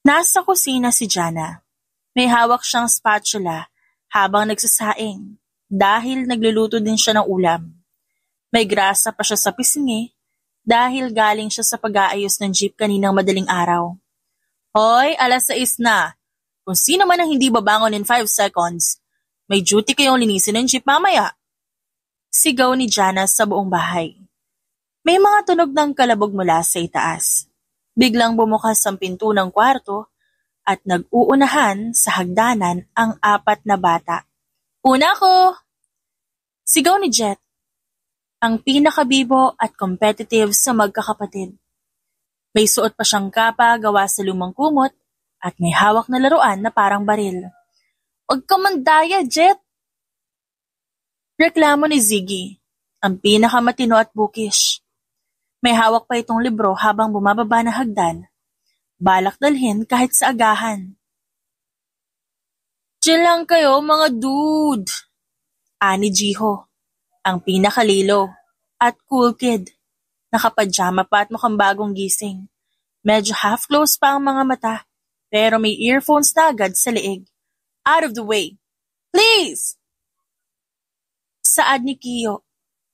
Nasa kusina si Jana. May hawak siyang spatula habang nagsasaing dahil nagluluto din siya ng ulam. May grasa pa siya sa pisngi dahil galing siya sa pag-aayos ng jeep kaninang madaling araw. Hoy, 6:00 na. Kung sino man ang hindi babangon in 5 seconds, may duty kayong linisin ng jeep mamaya. Sigaw ni Jana sa buong bahay. May mga tunog ng kalabog mula sa itaas. Biglang bumukas ang pinto ng kwarto at nag-uunahan sa hagdanan ang 4 na bata. Una ko! Sigaw ni Jet, ang pinakabibo at competitive sa magkakapatid. May suot pa siyang kapa gawa sa lumang kumot at may hawak na laruan na parang baril. Huwag ka mandaya, Jet! Reklamo ni Ziggy, ang pinakamatino at bookish. May hawak pa itong libro habang bumababa ng hagdan. Balak dalhin kahit sa agahan. Chill lang kayo mga dude, ani Jiho, ang pinakalilo at cool kid. Nakapajama pa at mukhang bagong gising. Medyo half-closed pa ang mga mata, pero may earphones na agad sa leeg. Out of the way. Please! Saad ni Kiyo,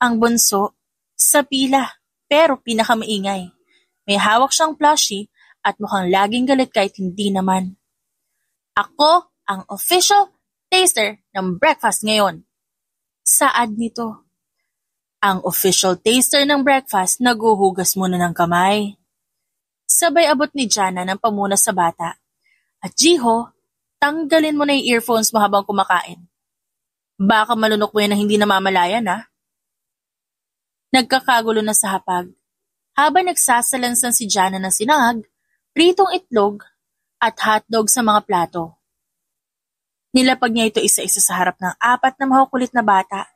ang bunso, sa pila, pero pinakamaingay. May hawak siyang plushie at mukhang laging galit kahit hindi naman. Ako ang official taster ng breakfast ngayon. Saad nito. Ang official taster ng breakfast naguhugas muna ng kamay. Sabay abot ni Jana ng pamuna sa bata. At Jiho, tanggalin mo na yung earphones mo habang kumakain. Baka malunok mo yan na hindi namamalayan, ha? Nagkakagulo na sa hapag. Habang nagsasalansan si Jana ng sinangag, pritong itlog at hotdog sa mga plato. Nilapag niya ito isa-isa sa harap ng 4 na makukulit na bata.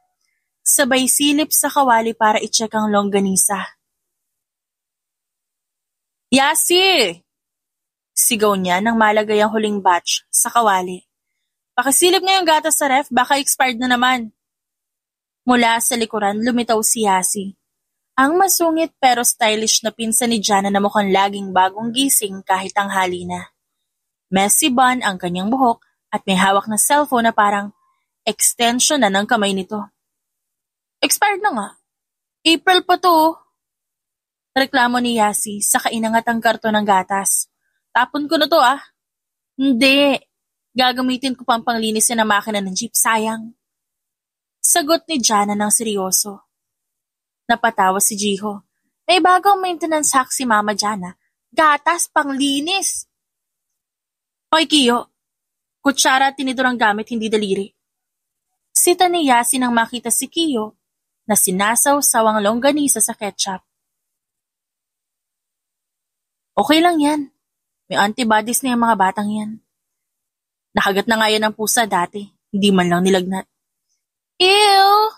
Sabay silip sa kawali para i-check ang longganisa. Yasi! Sigaw niya nang malagay ang huling batch sa kawali. Pakisilip ngayong gatas sa ref, baka expired na naman. Mula sa likuran, lumitaw si Yasi. Ang masungit pero stylish na pinsan ni Jana na mukhang laging bagong gising kahit tanghali na. Messy bun ang kanyang buhok at may hawak na cellphone na parang extension na ng kamay nito. Expired na nga. April pa to. Reklamo ni Yasi sa kainangat ang karton ng gatas. Tapon ko na to Hindi. Gagamitin ko pang panglinisin ang makina ng jeep, sayang. Sagot ni Jana ng seryoso. Napatawa si Jiho. May bagong maintenance hack si Mama Jana. Gatas panglinis. Hoy Kiyo, kutsara at tinidor ang gamit, hindi daliri. Sita ni Yasi nang makita si Kiyo na sinasaw-saw ang longganisa sa ketchup. Okay lang yan. May antibodies na yung mga batang yan. Nakagat na nga yan ng pusa dati, hindi man lang nilagnat. Ew!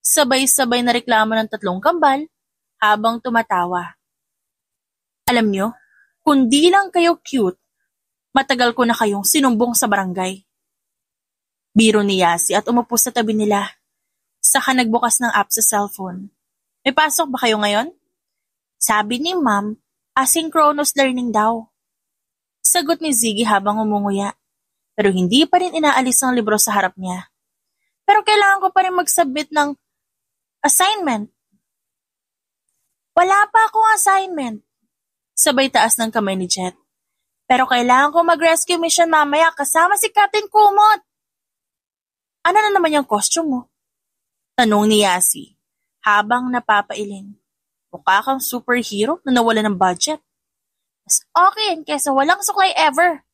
Sabay-sabay na reklamo ng 3 kambal habang tumatawa. Alam nyo, kung di lang kayo cute, matagal ko na kayong sinumbong sa barangay. Biro ni Yasi at umupo sa tabi nila. Saka nagbukas ng app sa cellphone. May pasok ba kayo ngayon? Sabi ni Ma'am, asynchronous learning daw. Sagot ni Ziggy habang umunguya. Pero hindi pa rin inaalis ang libro sa harap niya. Pero kailangan ko pa rin mag-submit ng assignment. Wala pa akong assignment. Sabay taas ng kamay ni Jet. Pero kailangan ko mag-rescue mission mamaya kasama si Captain Kumot. Ano na naman yung costume mo? Tanong ni Yasi habang napapailing. Mukha kang superhero na nawala ng budget. Mas okay kesa walang suklay ever.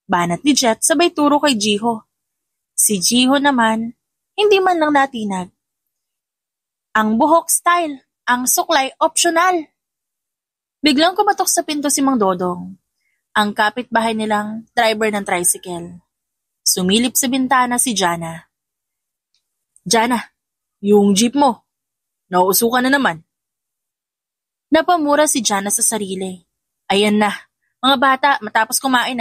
Banat ni Jet sabay turo kay Jiho. Si Jiho naman, hindi man lang natinag. Ang buhok style, ang suklay optional. Biglang kumatok sa pinto si Mang Dodong, ang kapitbahay nilang driver ng tricycle. Sumilip sa bintana si Jana. Jana, yung jeep mo, nauusukan na naman. Napamura si Jana sa sarili. Ayan na, mga bata, matapos kumain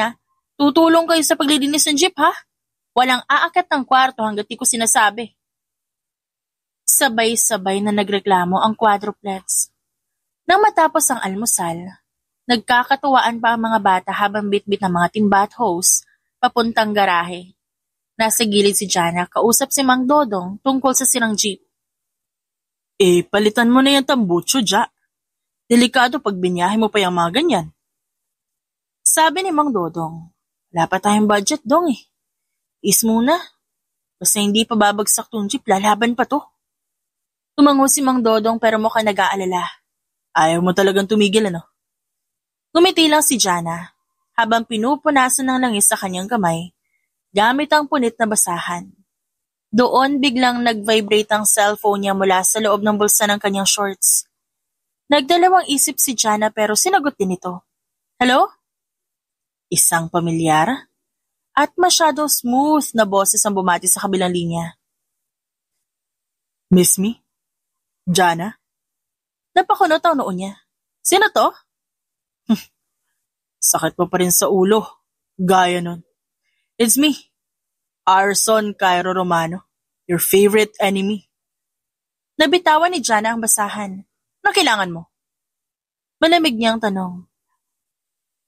tutulong kayo sa paglilinis ng jeep ha? Walang aakyat ng kwarto hanggat di ko sinasabi. Sabay-sabay na nagreklamo ang quadruplets. Nang matapos ang almusal, Nagkakatuwaan pa ang mga bata habang bitbit ng mga timba at hose papuntang garahe. Nasa gilid si Jana, kausap si Mang Dodong tungkol sa sirang jeep. Palitan mo na yung tambucho, Ja. Delikado pag binyahe mo pa yung mga ganyan. Sabi ni Mang Dodong, wala pa tayong budget, Dong eh. Is muna. Basta hindi pa babagsak tong jeep, lalaban pa to. Tumango si Mang Dodong pero mukhang nag-aalala. Ayaw mo talagang tumigil, ano? Ngumiti lang si Jana habang pinupunasan ng langis sa kanyang kamay gamit ang punit na basahan. Doon biglang nag-vibrate ang cellphone niya mula sa loob ng bulsa ng kanyang shorts. Nagdalawang isip si Jana pero sinagot din ito. Hello? Isang pamilyar at masyado smooth na boses ang bumati sa kabilang linya. Miss me? Jana? Napakunot ang noo niya. Sino to? Sakit mo pa rin sa ulo. Gaya nun. It's me, Arson Cairo Romano, your favorite enemy. Nabitawan ni Jana ang basahan. Ano kailangan mo? Malamig niyang tanong.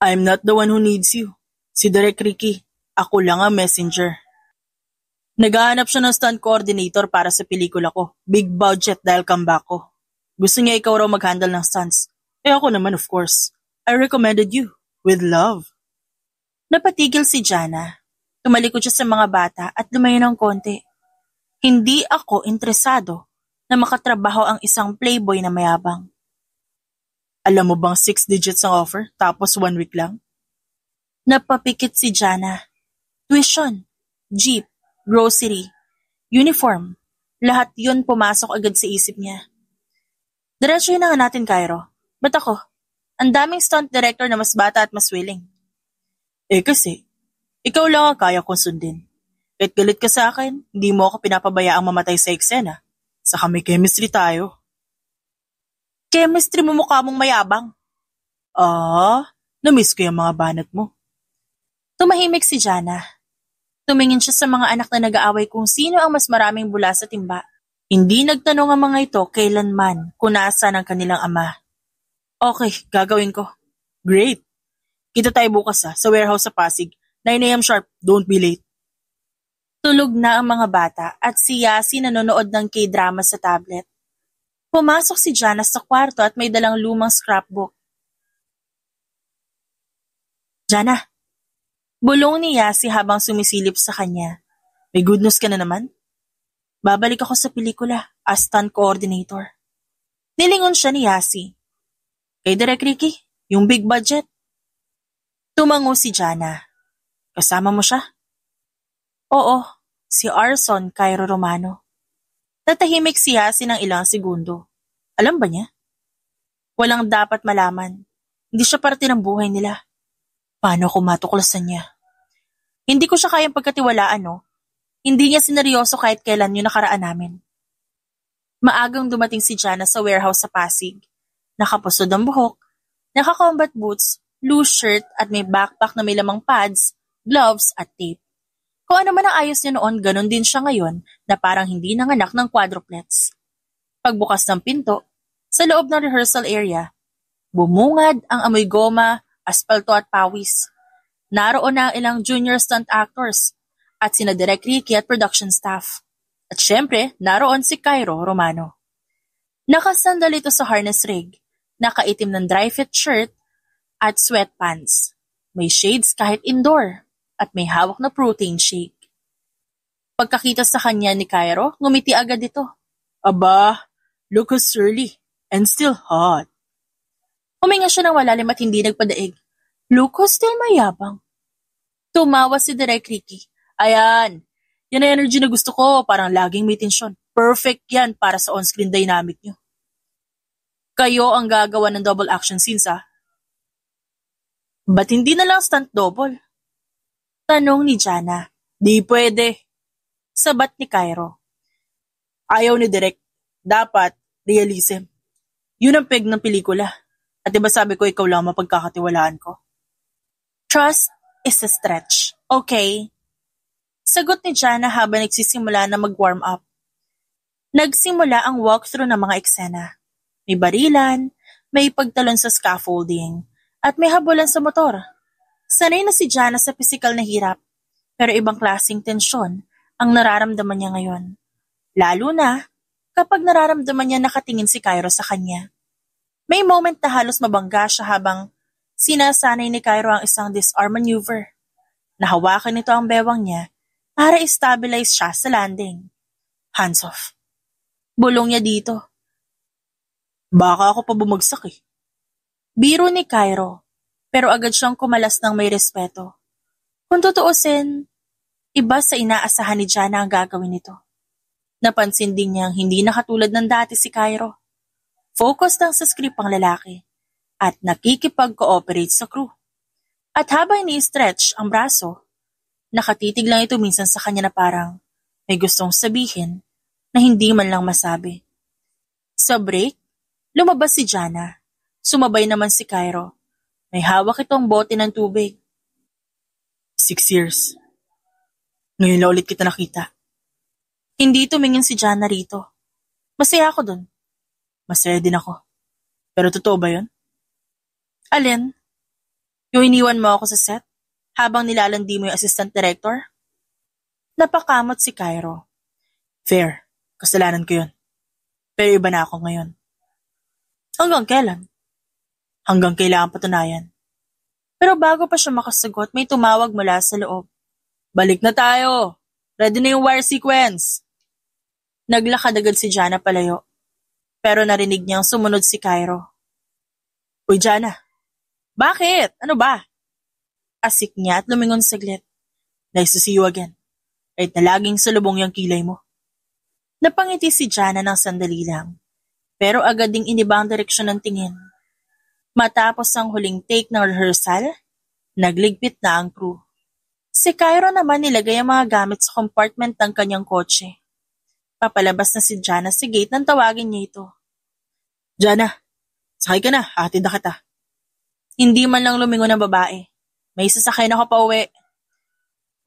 I'm not the one who needs you. Si Direk Ricky. Ako lang ang messenger. Naghahanap siya ng stunt coordinator para sa pelikula ko. Big budget dahil comeback ko. Gusto niya ikaw raw mag-handle ng stunts. Ako naman of course. I recommended you. With love. Napatigil si Jana. Tumalikod siya sa mga bata at lumayo ng konti. Hindi ako interesado na makatrabaho ang isang playboy na mayabang. Alam mo bang 6 digits ang offer tapos 1 week lang? Napapikit si Jana. Tuition, jeep, grocery, uniform. Lahat yun pumasok agad sa isip niya. Diretsuhin na nga natin, Cairo. Ba't ako? Ang daming stunt director na mas bata at mas willing. Kasi, ikaw lang ang kaya kong sundin. Kahit galit ka sa akin, hindi mo ako pinapabayaang mamatay sa eksena. Saka may chemistry tayo. Chemistry mo mukha mong mayabang. Na-miss ko yung mga banat mo. Tumahimik si Jana. Tumingin siya sa mga anak na nag-aaway kung sino ang mas maraming bula sa timba. Hindi nagtanong ang mga ito kailanman kung nasaan ang kanilang ama. Okay, gagawin ko. Great. Kita tayo bukas sa warehouse sa Pasig. 9 a.m. sharp, don't be late. Tulog na ang mga bata at si Yasi nanonood ng K-drama sa tablet. Pumasok si Jana sa kwarto at may dalang lumang scrapbook. Jana, bulong ni Yasi habang sumisilip sa kanya. May good news ka na naman? Babalik ako sa pelikula as stunt coordinator. Nilingon siya ni Yasi. Kay Direk Ricky, yung big budget. Tumango si Jana. Kasama mo siya? Oo, si Arson Cairo Romano. Tatahimik si Yasi ng ilang segundo. Alam ba niya? Walang dapat malaman. Hindi siya parte ng buhay nila. Paano ako matuklasan niya? Hindi ko siya kayang pagkatiwalaan, no? Hindi niya sineryoso kahit kailan yung nakaraan namin. Maagang dumating si Jana sa warehouse sa Pasig. Nakapusod ang buhok, naka-combat boots, loose shirt at may backpack na may lamang pads, gloves at tape. Kung ano man ang ayos niya noon, ganun din siya ngayon na parang hindi nanganak ng quadruplets. Pagbukas ng pinto, sa loob ng rehearsal area, bumungad ang amoy goma, aspalto at pawis. Naroon na ang ilang junior stunt actors at sina Direk Ricky at production staff. At syempre, naroon si Cairo Romano. Nakasandal ito sa harness rig, nakaitim ng dry fit shirt at sweatpants. May shades kahit indoor at may hawak na protein shake. Pagkakita sa kanya ni Cairo, ngumiti agad ito. Aba, look who's early and still hot. Huminga siya ng malalim at hindi nagpadaig. Look who's still mayabang. Tumawa si Direk Ricky. Ayan, yan ang energy na gusto ko, parang laging may tensyon. Perfect yan para sa on-screen dynamic nyo. Kayo ang gagawa ng double action scenes, ha? Ba't hindi na lang stunt double? Tanong ni Jana. Di pwede. Sabat ni Cairo. Ayaw ni Direk. Dapat realism. Yun ang peg ng pelikula. At diba sabi ko ikaw lang mapagkakatiwalaan ko? Trust is a stretch. Okay? Sagot ni Jana habang nagsisimula na mag-warm up. Nagsimula ang walkthrough ng mga eksena. May barilan, may pagtalon sa scaffolding, at may habulan sa motor. Sanay na si Jana sa pisikal na hirap, pero ibang klaseng tensyon ang nararamdaman niya ngayon. Lalo na kapag nararamdaman niya nakatingin si Cairo sa kanya. May moment na halos mabangga siya habang sinasanay ni Cairo ang isang disarm maneuver. Nahawakan nito ang bewang niya para i-stabilize siya sa landing. Hands off. Bulong niya dito. Baka ako pa bumagsak eh. Biro ni Cairo, pero agad siyang kumalas ng may respeto. Kung tutuusin, iba sa inaasahan ni Jana ang gagawin nito. Napansin din niyang hindi na katulad ng dati si Cairo. Focus lang sa script ang lalaki at nakikipag-cooperate sa crew. At habang ni-stretch ang braso, nakatitig lang ito minsan sa kanya na parang may gustong sabihin na hindi man lang masabi. Sa break, lumabas si Jana. Sumabay naman si Cairo. May hawak itong bote ng tubig. 6 years. Ngayon na ulit kita nakita. Hindi tumingin si Jana rito. Masaya ako dun. Masaya din ako. Pero totoo ba yun? Alin? Yung iniwan mo ako sa set habang nilalandi mo yung assistant director? Napakamot si Cairo. Fair. Kasalanan ko yun. Pero iba na ako ngayon. Hanggang kailan? Hanggang kailangan patunayan. Pero bago pa siya makasagot, may tumawag mula sa loob. Balik na tayo! Ready na yung wire sequence! Naglakad agad si Jana palayo. Pero narinig niyang sumunod si Cairo. Uy Jana, bakit? Ano ba? Asik niya at lumingon saglit. Nice to see you again. Kahit na laging salubong yung kilay mo. Napangiti si Jana ng sandali lang. Pero agad ding iniba ang direksyon ng tingin. Matapos ang huling take ng rehearsal, nagligpit na ang crew. Si Cairo naman nilagay ang mga gamit sa compartment ng kanyang kotse. Papalabas na si Jana sa gate nang tawagin niya ito. Jana, sakay ka na, hatid na kita. Hindi man lang lumingon ang babae. May sasakay na ako pa uwi.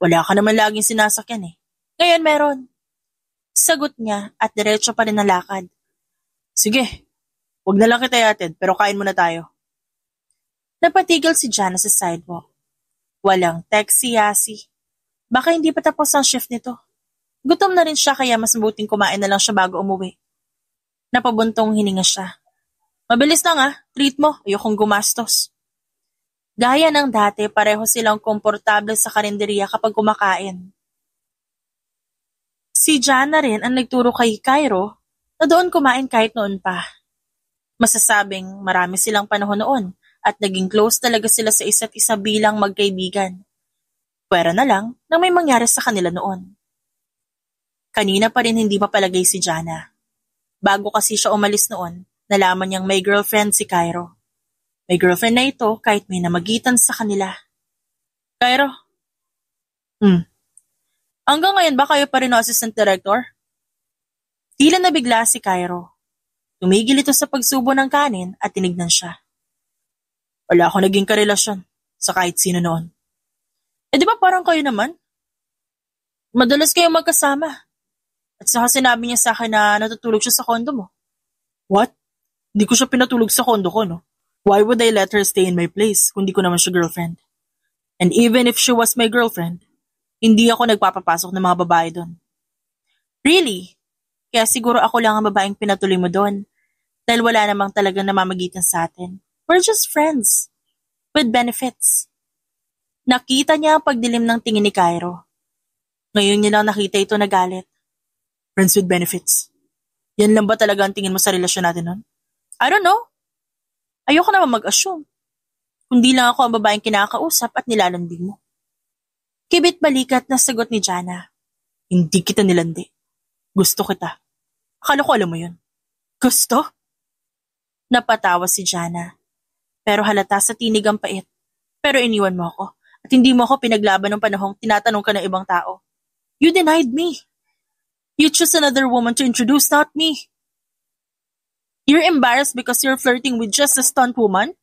Wala ka naman laging sinasakyan eh. Ngayon meron. Sagot niya at diretso pa rin ang lakad. Sige, huwag na lang kita yatid pero kain muna tayo. Napatigil si Jana sa sidewalk. Walang text si Yasi. Baka hindi pa tapos ang shift nito. Gutom na rin siya kaya mas mabuting kumain na lang siya bago umuwi. Napabuntong hininga siya. Mabilis lang treat mo, ayokong gumastos. Gaya ng dati, pareho silang komportable sa karinderiya kapag kumakain. Si Jana rin ang nagturo kay Cairo na doon kumain kahit noon pa. Masasabing marami silang panahon noon at naging close talaga sila sa isa't isa bilang magkaibigan. Pwera na lang na may mangyari sa kanila noon. Kanina pa rin hindi mapalagay si Jana. Bago kasi siya umalis noon, nalaman niyang may girlfriend si Cairo. May girlfriend na ito kahit may namagitan sa kanila. Cairo? Hanggang ngayon ba kayo pa rin ang assistant director? Tila nabigla si Cairo. Tumigil ito sa pagsubo ng kanin at tinignan siya. Wala akong naging karelasyon sa kahit sino noon. Di ba parang kayo naman? Madalas kayong magkasama. At saka sinabi niya sa akin na natutulog siya sa kondo mo. What? Hindi ko siya pinatulog sa kondo ko, no? Why would I let her stay in my place kung di ko naman siya girlfriend? And even if she was my girlfriend, hindi ako nagpapapasok ng mga babae doon. Really? Kaya siguro ako lang ang babaeng pinatuloy mo doon dahil wala namang talagang namamagitan sa atin. We're just friends. With benefits. Nakita niya ang pagdilim ng tingin ni Cairo. Ngayon niya lang nakita ito na galit. Friends with benefits. Yan lang ba talaga ang tingin mo sa relasyon natin nun? I don't know. Ayoko naman mag-assume. Kundi lang ako ang babaeng kinakausap at nilalandi mo. Kibit balikat na sagot ni Jana. Hindi kita nilandi. Gusto kita. Akala ko alam mo yun. Gusto? Napatawa si Jana. Pero halata sa tinig ang pait. Pero iniwan mo ako. At hindi mo ako pinaglaban ng panahong tinatanong ka ng ibang tao. You denied me. You chose another woman to introduce, not me. You're embarrassed because you're flirting with just a stunt woman?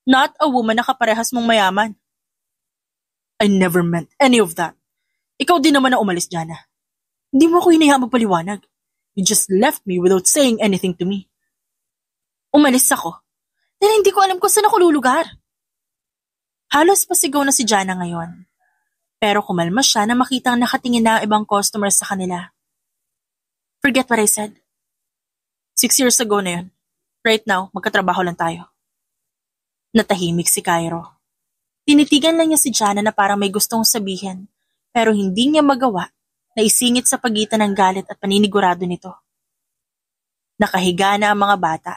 Not a woman na kaparehas mong mayaman. I never meant any of that. Ikaw din naman na umalis, Jana. Hindi mo ako hinayaan magpaliwanag. You just left me without saying anything to me. Umalis ako. Dahil hindi ko alam kung saan ako lulugar. Halos pasigaw na si Jana ngayon. Pero kumalma siya na makitang nakatingin na ang ibang customers sa kanila. Forget what I said. 6 years ago na yun. Right now, magkatrabaho lang tayo. Natahimik si Cairo. Tinitigan lang niya si Jana na parang may gustong sabihin, pero hindi niya magawa na isingit sa pagitan ng galit at paninigurado nito. Nakahiga na ang mga bata.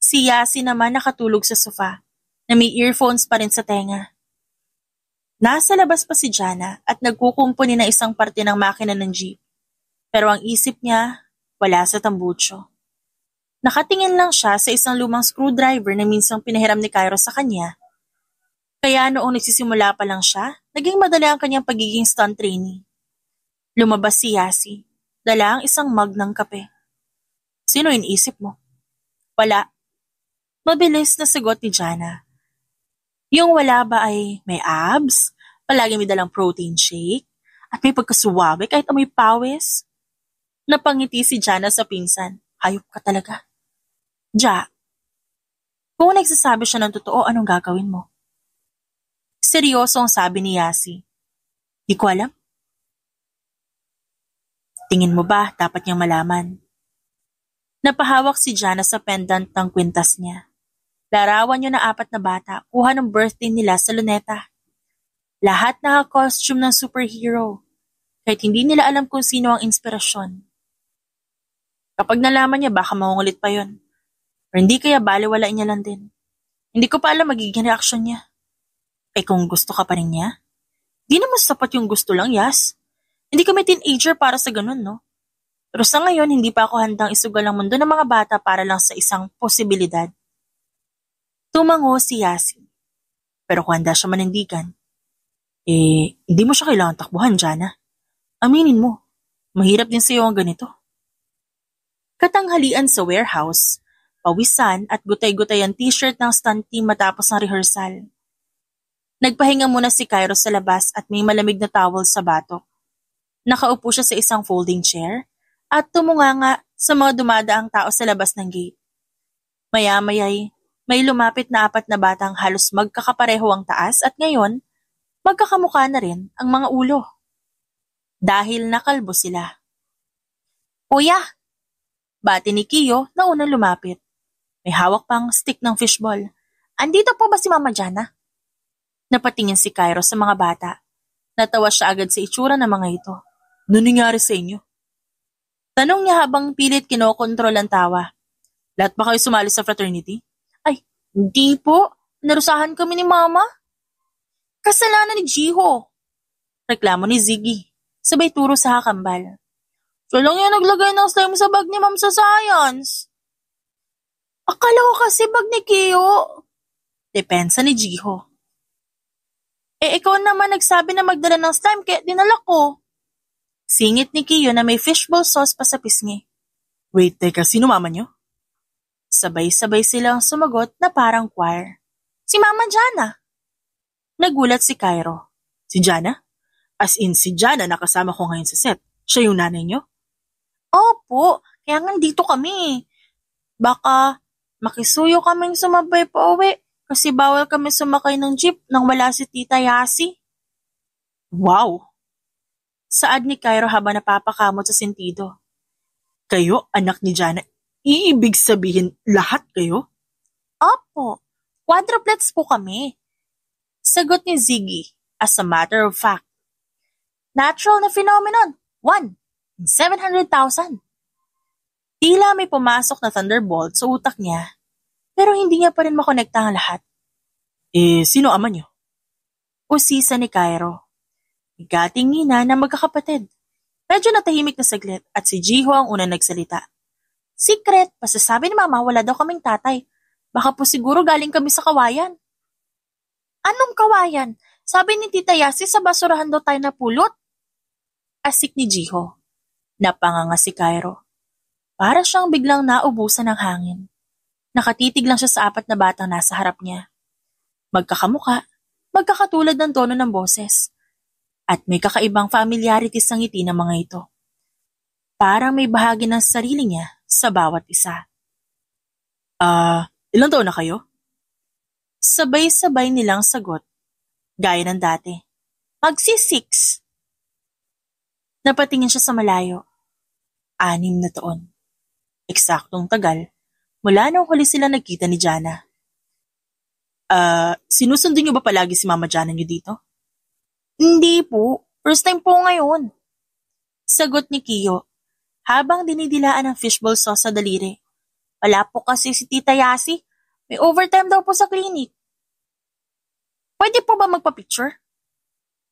Si Yasi naman nakatulog sa sofa, na may earphones pa rin sa tenga. Nasa labas pa si Jana at nagkukumpuni na isang parte ng makina ng jeep. Pero ang isip niya, wala sa tambucho. Nakatingin lang siya sa isang lumang screwdriver na minsang pinahiram ni Cairo sa kanya. Kaya noong nagsisimula pa lang siya, naging madali ang kanyang pagiging stunt trainee. Lumabas si Yasi, dala ang isang mug ng kape. Sino iniisip mo? Wala. Mabilis na sagot ni Jana. Yung wala ba ay may abs, palagi may dalang protein shake, at may pagkasuwabe kahit amoy pawis? Napangiti si Jana sa pinsan. Hayop ka talaga. Ja, kung nagsasabi siya ng totoo, anong gagawin mo? Seryoso ang sabi ni Yasi. Di ko alam. Tingin mo ba dapat niyang malaman? Napahawak si Jana sa pendant ng kwintas niya. Larawan niyo na 4 na bata, kuha ng birthday nila sa Luneta. Lahat naka-costume ng superhero, kahit hindi nila alam kung sino ang inspirasyon. Kapag nalaman niya, baka mangungulit pa yon. O hindi kaya baliwalain niya lang din. Hindi ko pa alam magiging reaksyon niya. Eh kung gusto ka pa rin niya? Di naman sapat yung gusto lang, Yas. Hindi kami teenager para sa ganun, no? Pero sa ngayon, hindi pa ako handang isugal ang mundo ng mga bata para lang sa isang posibilidad. Tumango si Yasi. Pero kung handa siya manindigan, hindi mo siya kailangan takbuhan, Jana. Aminin mo, mahirap din sa'yo ang ganito. Katanghalian sa warehouse, pawisan at gutay-gutay ang t-shirt ng stunt team matapos ang rehearsal. Nagpahinga muna si Cairo sa labas at may malamig na towel sa batok. Nakaupo siya sa isang folding chair at tumunganga sa mga dumadaang tao sa labas ng gate. Maya-maya'y may lumapit na 4 na batang halos magkakapareho ang taas at ngayon, magkakamukha na rin ang mga ulo. Dahil nakalbo sila. Kuya! Bati ni Kiyo na unang lumapit. May hawak pang stick ng fishball. Andito po ba si Mama Jana? Napatingin si Cairo sa mga bata. Natawa siya agad sa itsura ng mga ito. Ano nangyari sa inyo? Tanong niya habang pilit kinokontrol ang tawa. Lahat ba kayo sumali sa fraternity? Ay, hindi po. Narusahan kami ni Mama. Kasalanan ni Jiho. Reklamo ni Ziggy. Sabay turo sa kakambal. Siya lang yung naglagay ng slime sa bag ni Ma'am sa science. Akala ko kasi bag ni Kiyo. Depensa ni Jiho. Ikaw naman nagsabi na magdala ng slime kaya dinala ko. Singit ni Kiyo na may fishball sauce pa sa pisngi. Wait, teka, sino mama niyo? Sabay-sabay silang sumagot na parang choir. Si Mama Jana. Nagulat si Cairo. Si Jana? As in, si Jana nakasama ko ngayon sa set. Siya yung nanay niyo? Opo, kaya nga dito kami. Baka makisuyo kaming sumabay pa uwi kasi bawal kami sumakay ng jeep nang wala si Tita Yasi. Wow! Saad ni Cairo habang napapakamot sa sentido. Kayo, anak ni Jana, iibig sabihin lahat kayo? Opo, quadruplets po kami. Sagot ni Ziggy, as a matter of fact. Natural na phenomenon, 1 in 700,000. Tila may pumasok na thunderbolt sa utak niya, pero hindi niya pa rin makonekta ang lahat. Sino ama niyo? Usisa ni Cairo. Igatingina na magkakapatid. Medyo natahimik na saglit at si Jiho ang unang nagsalita. Secret, pasasabi ni Mama wala daw kaming tatay. Baka po siguro galing kami sa kawayan. Anong kawayan? Sabi ni Tita Yasi sa basurahan daw tayo napulot. Asik ni Jiho. Napanganga si Cairo. Para siyang biglang naubusan ng hangin. Nakatitig lang siya sa 4 na batang nasa harap niya. Magkakamuka, magkakatulad ng tono ng boses. At may kakaibang familiarity sa ngiti ng mga ito. Parang may bahagi ng sarili niya sa bawat isa. Ilang taon na kayo? Sabay-sabay nilang sagot, gaya ng dati. Magsi-6. Napatingin siya sa malayo. 6 na taon. Eksaktong tagal mula nung huli sila nagkita ni Jana. Sinusundo niyo ba palagi si Mama Jana niyo dito? Hindi po. First time po ngayon. Sagot ni Kiyo, habang dinidilaan ng fishball sauce sa daliri. Wala po kasi si Tita Yasi. May overtime daw po sa clinic. Pwede po ba magpa-picture?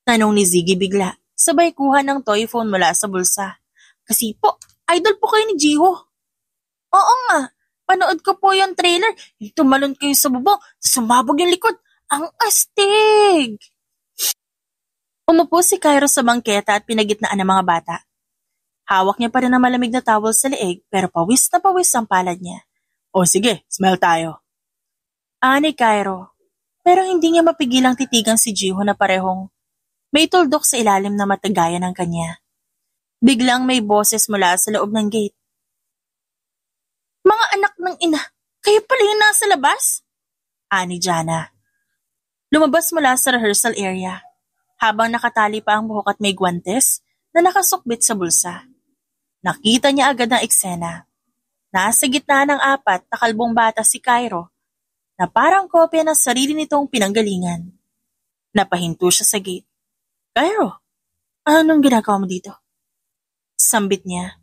Tanong ni Ziggy bigla, sabay kuha ng toy phone mula sa bulsa. Kasi po, idol po kayo ni Jiho. Oo nga, panood ko po yung trailer. Tumalon kayo sa bubong, sumabog yung likod. Ang astig! Umupo si Cairo sa bangketa at pinagitnaan ng mga bata. Hawak niya pa rin ang malamig na towel sa leeg pero pawis na pawis ang palad niya. O sige, smile tayo. Ani Cairo, pero hindi niya mapigilang titigan si Jiho na parehong may tuldok sa ilalim na matagaya ng kanya. Biglang may boses mula sa loob ng gate. Mga anak ng ina, kayo pala yung nasa labas? Ani Jana. Lumabas mula sa rehearsal area, habang nakatali pa ang buhok at may guwantes na nakasukbit sa bulsa. Nakita niya agad ang eksena. Nasa gitna ng 4 na kalbong bata si Cairo, na parang kopya ng sarili nitong pinanggalingan. Napahinto siya sa gate. Cairo, anong ginagawa mo dito? Sambit niya,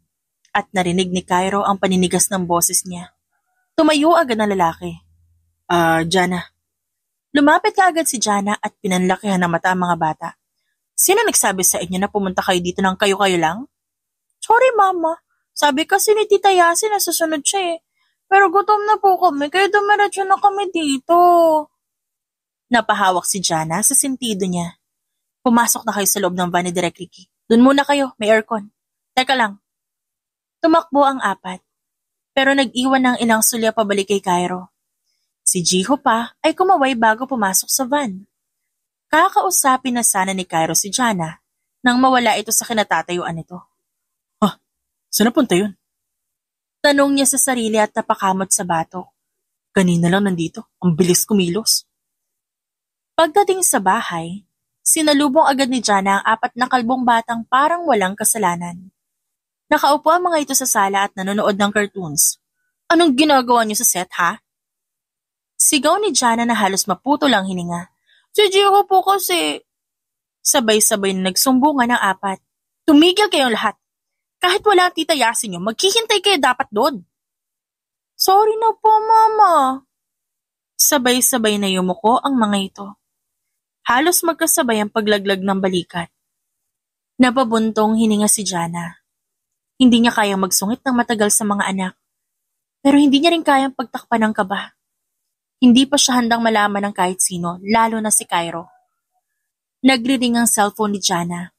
at narinig ni Cairo ang paninigas ng boses niya. Tumayo agad ang lalaki. Jana. Lumapit ka agad si Jana at pinanlakihan ng mata ang mga bata. Sino nagsabi sa inyo na pumunta kayo dito ng kayo-kayo lang? Sorry, Mama. Sabi kasi ni Tita Yasi na susunod siya eh. Pero gutom na po kami, kaya dumiretso na kami dito. Napahawak si Jana sa sentido niya. Pumasok na kayo sa loob ng van ni Direk Ricky. Doon muna kayo, may aircon. Teka lang. Tumakbo ang 4, pero nag-iwan ng ilang sulya pabalik kay Cairo. Si Jiho pa ay kumaway bago pumasok sa van. Kakausapin na sana ni Cairo si Jana nang mawala ito sa kinatatayuan nito. Saan napunta yun? Tanong niya sa sarili at napakamot sa batok. Kanina lang nandito, ang bilis kumilos. Pagdating sa bahay, sinalubong agad ni Jana ang 4 na kalbong batang parang walang kasalanan. Nakaupo ang mga ito sa sala at nanonood ng cartoons. Anong ginagawa niyo sa set, ha? Sigaw ni Jana na halos maputol ang hininga. Si Jiho po kasi. Sabay-sabay na nagsumbungan ng 4. Tumigil kayong lahat. Kahit wala ang Tita Yasi niyo, maghihintay kayo dapat doon. Sorry na po, Mama. Sabay-sabay na yumuko ang mga ito. Halos magkasabay ang paglaglag ng balikat. Napabuntong hininga si Jana. Hindi niya kayang magsungit ng matagal sa mga anak. Pero hindi niya rin kayang pagtakpan ng kaba. Hindi pa siya handang malaman ng kahit sino, lalo na si Cairo. Nagriring ang cellphone ni Jana.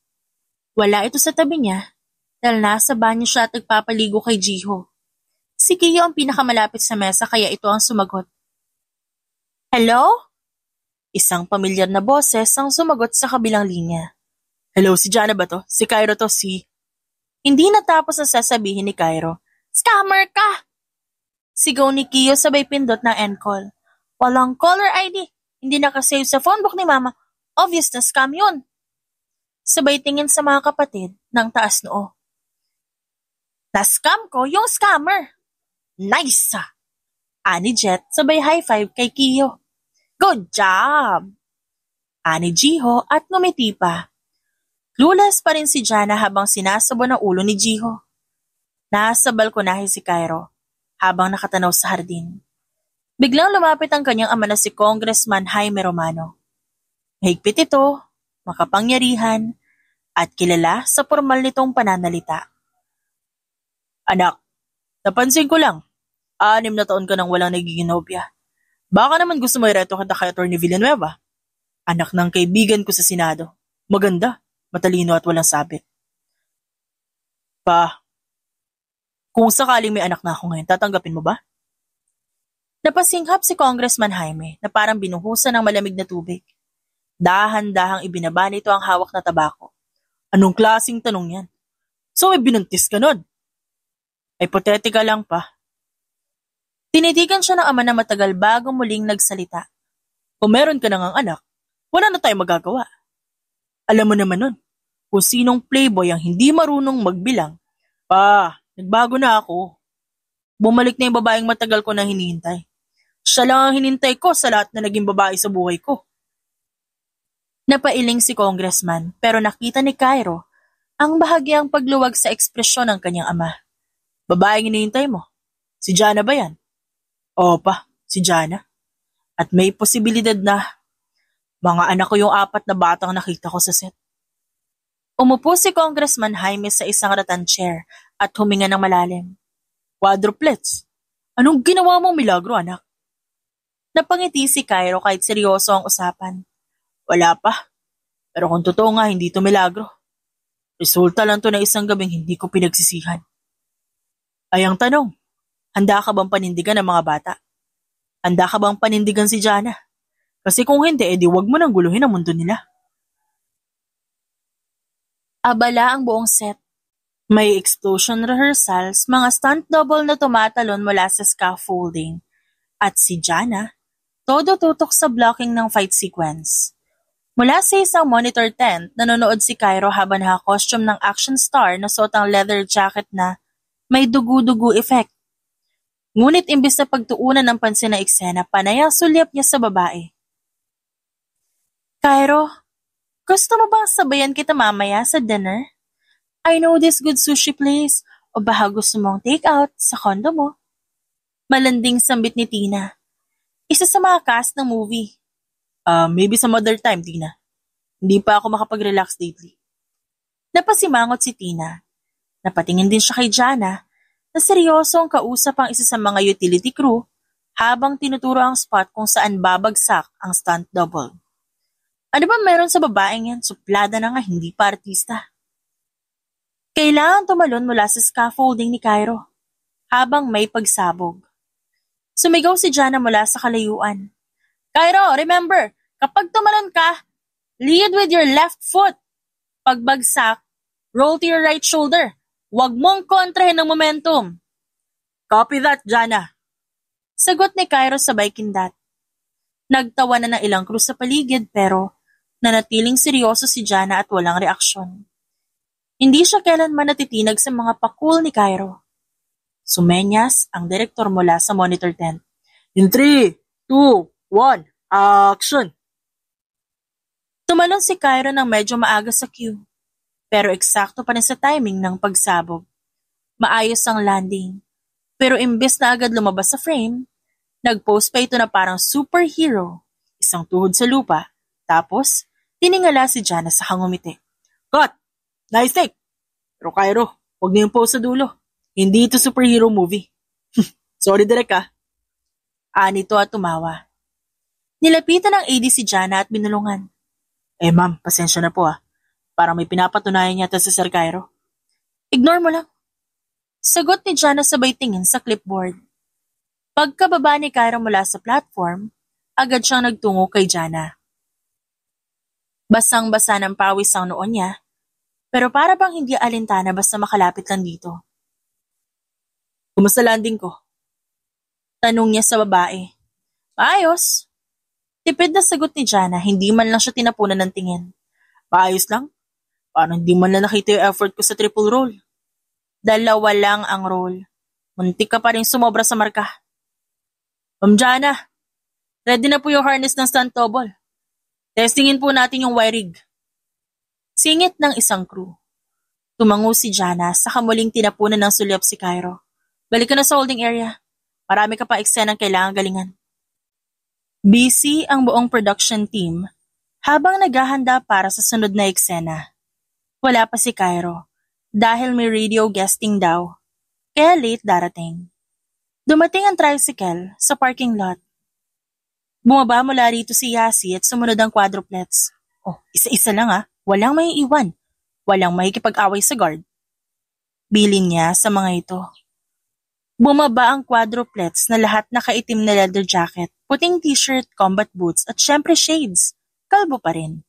Wala ito sa tabi niya, dahil nasa banyo siya at nagpapaligo kay Jiho. Si Kiyo ang pinakamalapit sa mesa kaya ito ang sumagot. Hello? Isang pamilyar na boses ang sumagot sa kabilang linya. Hello, si Jana ba to? Si Cairo to, si... Hindi natapos na sasabihin ni Cairo. Scammer ka! Sigaw ni Kiyo sabay pindot ng end call. Walang caller ID. Hindi nakasave sa phonebook ni Mama. Obvious na scam yun. Sabay tingin sa mga kapatid ng taas noo. Na-scam ko yung scammer. Nice! Ani Jet sabay high five kay Kiyo. Good job! Ani Jiho at ngumiti pa. Clueless pa rin si Jana habang sinasabo ng ulo ni Jiho. Nasa balkonahe si Cairo habang nakatanaw sa hardin. Biglang lumapit ang kanyang ama na si Congressman Jaime Romano. Mahigpit ito, makapangyarihan, at kilala sa formal nitong pananalita. Anak, napansin ko lang, 6 na taon ka nang walang nagiging nobya. Baka naman gusto mo ireto kita kay Atty. Villanueva. Anak ng kaibigan ko sa Senado. Maganda, matalino at walang sabit. Pa, kung sakaling may anak na ako ngayon, tatanggapin mo ba? Napasinghap si Congressman Jaime na parang binuhusan ng malamig na tubig. Dahan-dahang ibinaba nito ang hawak na tabako. Anong klaseng tanong yan? So may binuntis ka nun? Hypothetical lang pa. Tinitigan siya ng ama na matagal bago muling nagsalita. Kung meron ka nang anak, wala na tayong magagawa. Alam mo naman nun, kung sinong playboy ang hindi marunong magbilang. Nagbago na ako. Bumalik na yung babaeng matagal ko na hinihintay. Siya lang ang hinintay ko sa lahat na naging babae sa buhay ko. Napailing si Congressman pero nakita ni Cairo ang bahagyang pagluwag sa ekspresyon ng kanyang ama. Babaeng hinihintay mo? Si Jana ba yan? Opa, si Jana. At may posibilidad na mga anak ko yung 4 na batang nakita ko sa set. Umupo si Congressman Jaime sa isang rattan chair at huminga ng malalim. Quadruplets, anong ginawa mong milagro, anak? Napangiti si Cairo kahit seryoso ang usapan. Wala pa, pero kung totoo nga hindi to milagro. Resulta lang to na isang gabing hindi ko pinagsisihan. Ay ang tanong, handa ka bang panindigan ng mga bata? Handa ka bang panindigan si Jana? Kasi kung hindi, edi wag mo nang guluhin ang mundo nila. Abala ang buong set. May explosion rehearsals, mga stunt double na tumatalon mula sa scaffolding. At si Jana, todo tutok sa blocking ng fight sequence. Mula sa isang monitor tent, nanonood si Cairo habang naka-costume ng action star na suot ang leather jacket na may dugu-dugu effect. Ngunit imbis na pagtuunan ng pansin na eksena, panay ang sulyap niya sa babae. Cairo, gusto mo bang sabayan kita mamaya sa dinner? I know this good sushi place. O baka gusto mong take out sa condo mo? Malanding sambit ni Tina. Isa sa mga cast ng movie. Maybe some other time, Tina. Hindi pa ako makapag-relax lately. Napasimangot si Tina. Napatingin din siya kay Jana na seryosong kausap ang isa sa mga utility crew habang tinuturo ang spot kung saan babagsak ang stunt double. Ano ba meron sa babaeng yan? Suplada na nga, hindi pa artista. Kailangan tumalon mula sa scaffolding ni Cairo habang may pagsabog. Sumigaw si Jana mula sa kalayuan. Cairo, remember, kapag tumalon ka, lead with your left foot. Pagbagsak, roll to your right shoulder. Huwag mong kontrahin ng momentum. Copy that, Jana. Sagot ni Cairo sabay kindat. Nagtawa na ng ilang crew sa paligid pero nanatiling seryoso si Jana at walang reaksyon. Hindi siya kailanman natitinag sa mga pakul ni Cairo. Sumenyas ang direktor mula sa monitor tent. In 3, 2, 1, action! Tumalon si Cairo ng medyo maaga sa cue, pero eksakto pa rin sa timing ng pagsabog. Maayos ang landing, pero imbes na agad lumabas sa frame, nag-pose pa ito na parang superhero, isang tuhod sa lupa, tapos tiningala si Jana sa kangumiti. Cut! Nice take! Pero Cairo, huwag na yung pose sa dulo. Hindi ito superhero movie. Sorry direk ah. Anito at tumawa. Nilapitan ng AD si Jana at binulungan. Ma'am, pasensya na po ah. Parang may pinapatunayan yata sa Sir Cairo. Ignore mo lang. Sagot ni Jana sabay tingin sa clipboard. Pagkababa ni Cairo mula sa platform, agad siyang nagtungo kay Jana. Basang-basa ng pawis ang noon niya, pero para bang hindi alintana basta makalapit lang dito. Kumusta landing ko? Tanong niya sa babae. Maayos. Tipid na sagot ni Jana, hindi man lang siya tinapunan ng tingin. Maayos lang? Parang hindi man lang nakita yung effort ko sa triple roll. 2 lang ang roll. Muntik ka pa rin sumobra sa marka. Ma'am Jana, ready na po yung harness ng stunt double. Testingin po natin yung wiring. Singit ng isang crew. Tumango si Jana sa kamuling tinapunan ng sulyap si Cairo. Balik ka na sa holding area. Marami ka pa eksenang kailangang galingan. Busy ang buong production team habang naghahanda para sa sunod na eksena. Wala pa si Cairo dahil may radio guesting daw, kaya late darating. Dumating ang tricycle sa parking lot. Bumaba mula rito si Yasi at sumunod ang quadruplets. Isa-isa lang ah, walang may iwan, walang makikipag-away sa guard. Bilin niya sa mga ito. Bumaba ang quadruplets na lahat nakaitim na leather jacket, puting t-shirt, combat boots at syempre shades. Kalbo pa rin.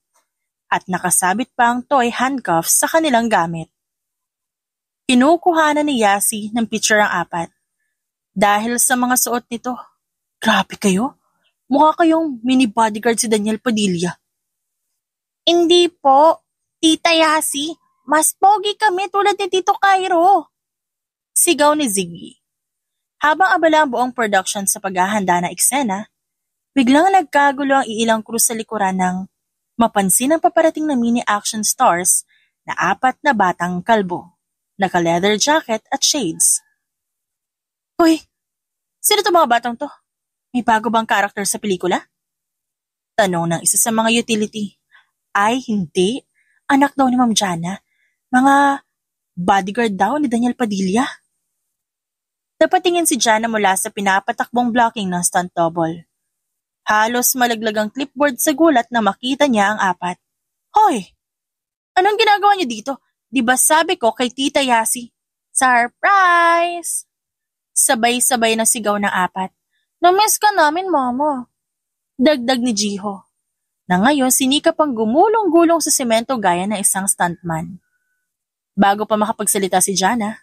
At nakasabit pa ang toy handcuffs sa kanilang gamit. Kinukuhanan ni Yasi ng picture ang 4. Dahil sa mga suot nito, grabe kayo, Mukha kayong mini bodyguard si Daniel Padilla. Hindi po, Tita Yasi. Mas pogi kami tulad ni Tito Cairo. Sigaw ni Ziggy. Habang abala ang buong production sa paghahanda na eksena, biglang nagkagulo ang iilang crew sa likuran ng mapansin ang paparating na mini action stars na 4 na batang kalbo, naka-leather jacket at shades. Hoy, sino to mga batang to? May bago bang karakter sa pelikula? Tanong ng isa sa mga utility. Ay, hindi. Anak daw ni Ma'am Jana. Mga bodyguard daw ni Daniel Padilla. Napatingin si Jana mula sa pinapatakbong blocking ng stunt double. Halos malaglag ang clipboard sa gulat na makita niya ang 4. Hoy! Anong ginagawa niyo dito? Di ba sabi ko kay Tita Yasi? Surprise! Sabay-sabay na sigaw ng 4. Na-miss ka namin, Mama. Dagdag ni Jiho. Na ngayon sinikap ang gumulong-gulong sa semento gaya ng isang stuntman. Bago pa makapagsalita si Jana,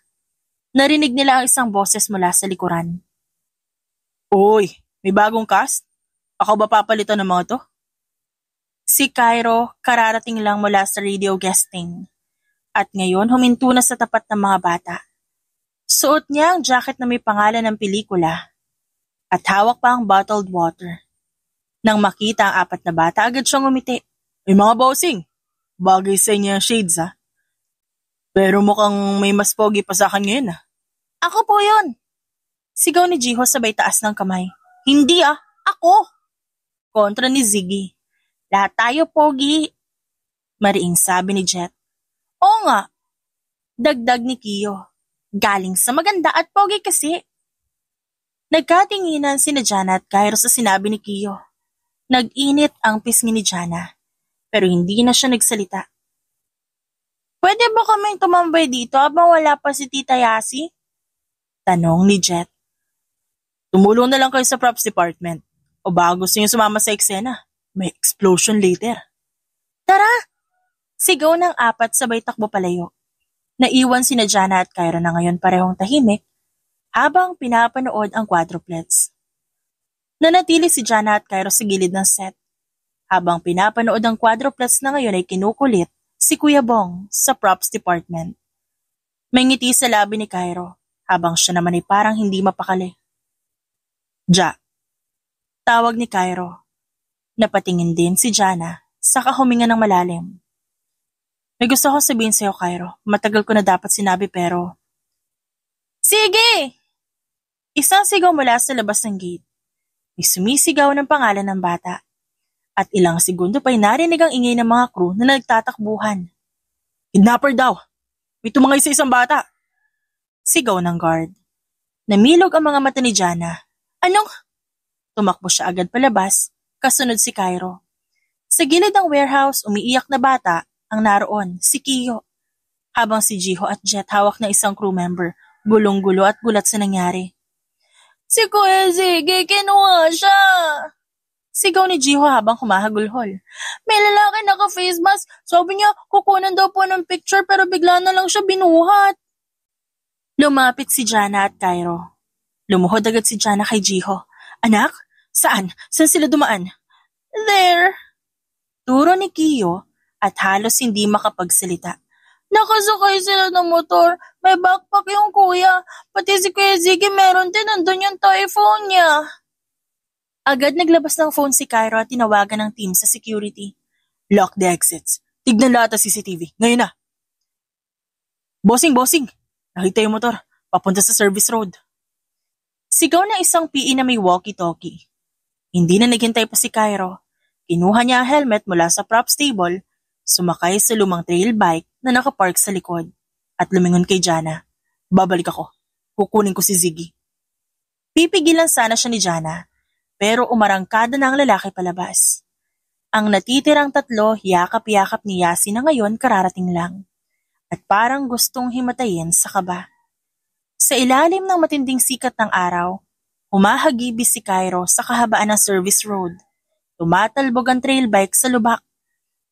narinig nila ang isang boses mula sa likuran. Uy, may bagong cast? Ako ba papalitan ng mga to? Si Cairo kararating lang mula sa radio guesting at ngayon huminto na sa tapat ng mga bata. Suot niya ang jacket na may pangalan ng pelikula at hawak pa ang bottled water. Nang makita ang 4 na bata, agad siyang umiti. May mga bossing, bagay sa inyo ang shades ha. Pero mukhang may mas pogi pa sa akin ngayon ha. Ako po yun. Sigaw ni Jiho sabay taas ng kamay. Hindi ako. Kontra ni Ziggy. Lahat tayo pogi. Mariing sabi ni Jet. Oo nga. Dagdag ni Kiyo. Galing sa maganda at pogi kasi. Nagkatinginan sina Jana at Cairo sa sinabi ni Kiyo. Nag-init ang pisngi ni Jana, pero hindi na siya nagsalita. Pwede ba kaming tumambay dito habang wala pa si Tita Yasi? Tanong ni Jet. Tumulong na lang kayo sa props department o baka gusto niyo sumama sa eksena. May explosion later. Tara! Sigaw ng 4 sabay takbo palayo. Naiwan sina Jana at Cairo na ngayon parehong tahimik habang pinapanood ang quadruplets. Nanatili si Jana at Cairo sa gilid ng set. Habang pinapanood ang quadruplets na ngayon ay kinukulit si Kuya Bong sa props department. May ngiti sa labi ni Cairo habang siya naman ay parang hindi mapakali. Ja. Tawag ni Cairo. Napatingin din si Jana saka huminga ng malalim. May gusto ko sabihin sa'yo, Cairo. Matagal ko na dapat sinabi pero... Sige! Isang sigaw mula sa labas ng gate. May sumisigaw ng pangalan ng bata. At ilang segundo pa'y narinig ang ingay ng mga crew na nagtatakbuhan. Kidnapper daw! May tumangay sa isang bata! Sigaw ng guard. Namilog ang mga mata ni Jana. Anong? Tumakbo siya agad palabas, kasunod si Cairo. Sa gilid ng warehouse, umiiyak na bata ang naroon, si Kiyo. Habang si Jiho at Jet hawak na isang crew member, gulong-gulo at gulat sa nangyari. Si Kuya Ziggy, kinuha siya! Sigaw ni Jiho habang humahagulhol. May lalaki naka-face mask. Sabi niya, kukunan daw po ng picture pero bigla na lang siya binuhat. Lumapit si Jana at Cairo. Lumuhod agad si Jana kay Jiho. Anak, saan? Saan sila dumaan? There. Turo ni Kiyo at halos hindi makapagsalita. Nakasakay sila ng motor. May backpack yung kuya. Pati si Kuya Ziggy meron din. Nandun yung typhoon niya. Agad naglabas ng phone si Cairo at tinawagan ng team sa security. Lock the exits. Tignan lahat ang CCTV. Ngayon na. Bossing! Nakita yung motor. Papunta sa service road. Sigaw na isang PE na may walkie-talkie. Hindi na naghintay pa si Cairo. Kinuha niya ang helmet mula sa props table, sumakay sa lumang trail bike na nakapark sa likod at lumingon kay Jana. Babalik ako. Kukunin ko si Ziggy. Pipigilan sana siya ni Jana, pero umarangkada na ang lalaki palabas. Ang natitirang 3, yakap-yakap ni Yasi na ngayon kararating lang at parang gustong himatayin sa kaba. Sa ilalim ng matinding sikat ng araw, humahagibis si Cairo sa kahabaan ng service road. Tumatalbog ang trail bike sa lubak.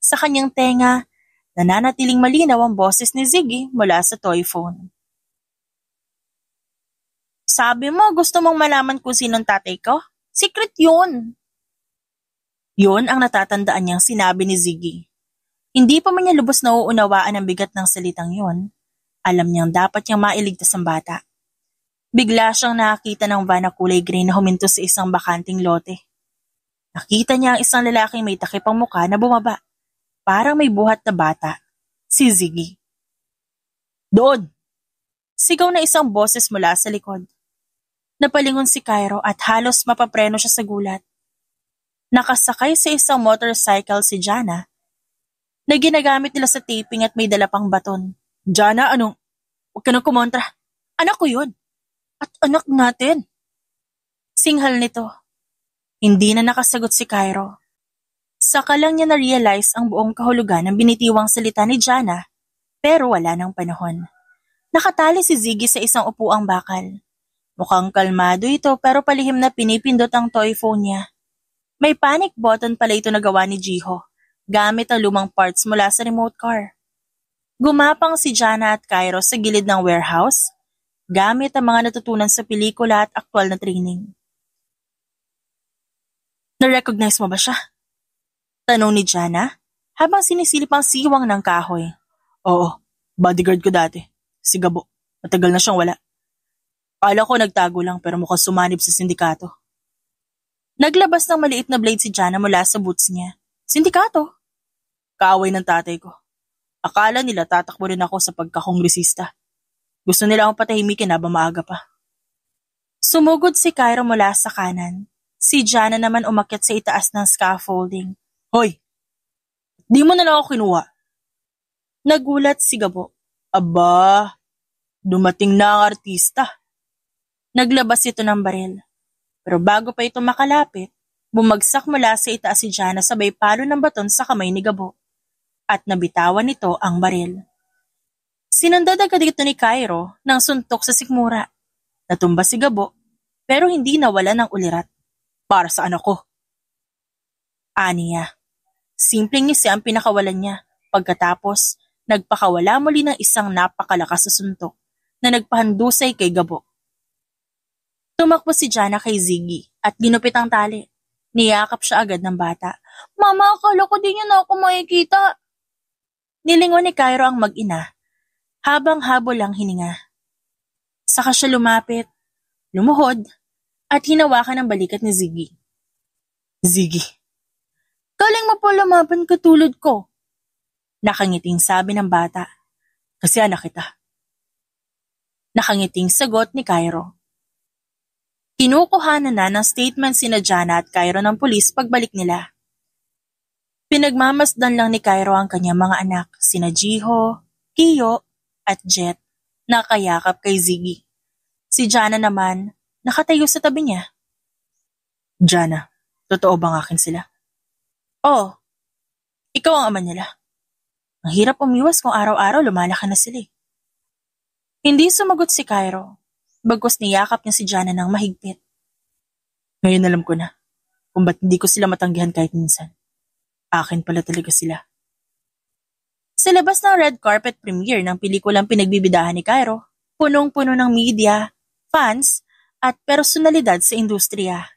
Sa kanyang tenga, nananatiling malinaw ang boses ni Ziggy mula sa toy phone. Sabi mo gusto mong malaman kung sinong tatay ko? Secret yun. Yun ang natatandaan niyang sinabi ni Ziggy. Hindi pa man niya lubos na uunawaan ang bigat ng salitang yon. Alam niyang dapat niyang mailigtas ang bata. Bigla siyang nakakita ng van na kulay gray na huminto sa isang bakanting lote. Nakita niya ang isang lalaking may takip ang mukha na bumaba. Parang may buhat na bata. Si Ziggy. Doon! Sigaw na isang boses mula sa likod. Napalingon si Cairo at halos mapapreno siya sa gulat. Nakasakay sa isang motorcycle si Jana na ginagamit nila sa taping at may dala pang baton. Jana, anong? Huwag ka nang kumontra. Anak ko yun. At anak natin. Singhal nito. Hindi na nakasagot si Cairo. Saka lang niya na-realize ang buong kahulugan ng binitiwang salita ni Jana, pero wala nang panahon. Nakatali si Ziggy sa isang upuang bakal. Mukhang kalmado ito pero palihim na pinipindot ang toy phone niya. May panic button pala ito na gawa ni Jiho, gamit ang lumang parts mula sa remote car. Gumapang si Jana at Cairo sa gilid ng warehouse, gamit ang mga natutunan sa pelikula at aktwal na training. Na-recognize mo ba siya? Tanong ni Jana habang sinisilip ang siwang ng kahoy. Oo, bodyguard ko dati. Si Gabo. Matagal na siyang wala. Akala ko nagtago lang pero mukhang sumanib sa sindikato. Naglabas ng maliit na blade si Jana mula sa boots niya. Sindikato? Kaaway ng tatay ko. Akala nila tatakbo rin ako sa pagkakongresista. Gusto nila akong patahimikin habang maaga pa. Sumugod si Cairo mula sa kanan. Si Jana naman umakyat sa itaas ng scaffolding. Hoy! Di mo na lang ako kinuha. Nagulat si Gabo. Aba, dumating na ang artista. Naglabas ito ng baril. Pero bago pa ito makalapit, bumagsak mula sa itaas si Jana sabay palo ng baton sa kamay ni Gabo. At nabitawan nito ang baril. Sinundan agad ito ni Cairo ng suntok sa sikmura. Natumba si Gabo, pero hindi nawala ng ulirat. Para sa anak ko. Aniya. Simpleng ngisi ang pinakawalan niya. Pagkatapos, nagpakawala muli ng isang napakalakas na suntok na nagpahandusay kay Gabo. Tumakbo si Jana kay Ziggy at ginupit ang tali. Niyakap siya agad ng bata. Mama, akala ko di niya na ako makikita. Nilingon ni Cairo ang mag-ina habang habol ang hininga. Saka siya lumapit, lumuhod, at hinawakan ang balikat ni Ziggy. Ziggy. Galing mo po lumaban katulad ko. Nakangiting sabi ng bata. Kasi anak kita. Nakangiting sagot ni Cairo. Kinukuhanan na ng statement sina Jana at Cairo ng pulis pagbalik nila. Pinagmamasdan lang ni Cairo ang kanyang mga anak, sina Jiho, Kiyo, at Jet, na kayakap kay Ziggy. Si Jana naman, nakatayo sa tabi niya. Jana, totoo bang akin sila? Oo, ikaw ang ama nila. Ang hirap umiwas kung araw-araw lumalaki na sila. Hindi sumagot si Cairo, bagkus niyakap niya si Jana ng mahigpit. Ngayon alam ko na, kung ba't hindi ko sila matanggihan kahit minsan. Akin pala talaga sila. Sa labas ng red carpet premiere ng pelikulang pinagbibidahan ni Cairo, punong-puno ng media, fans, at personalidad sa industriya.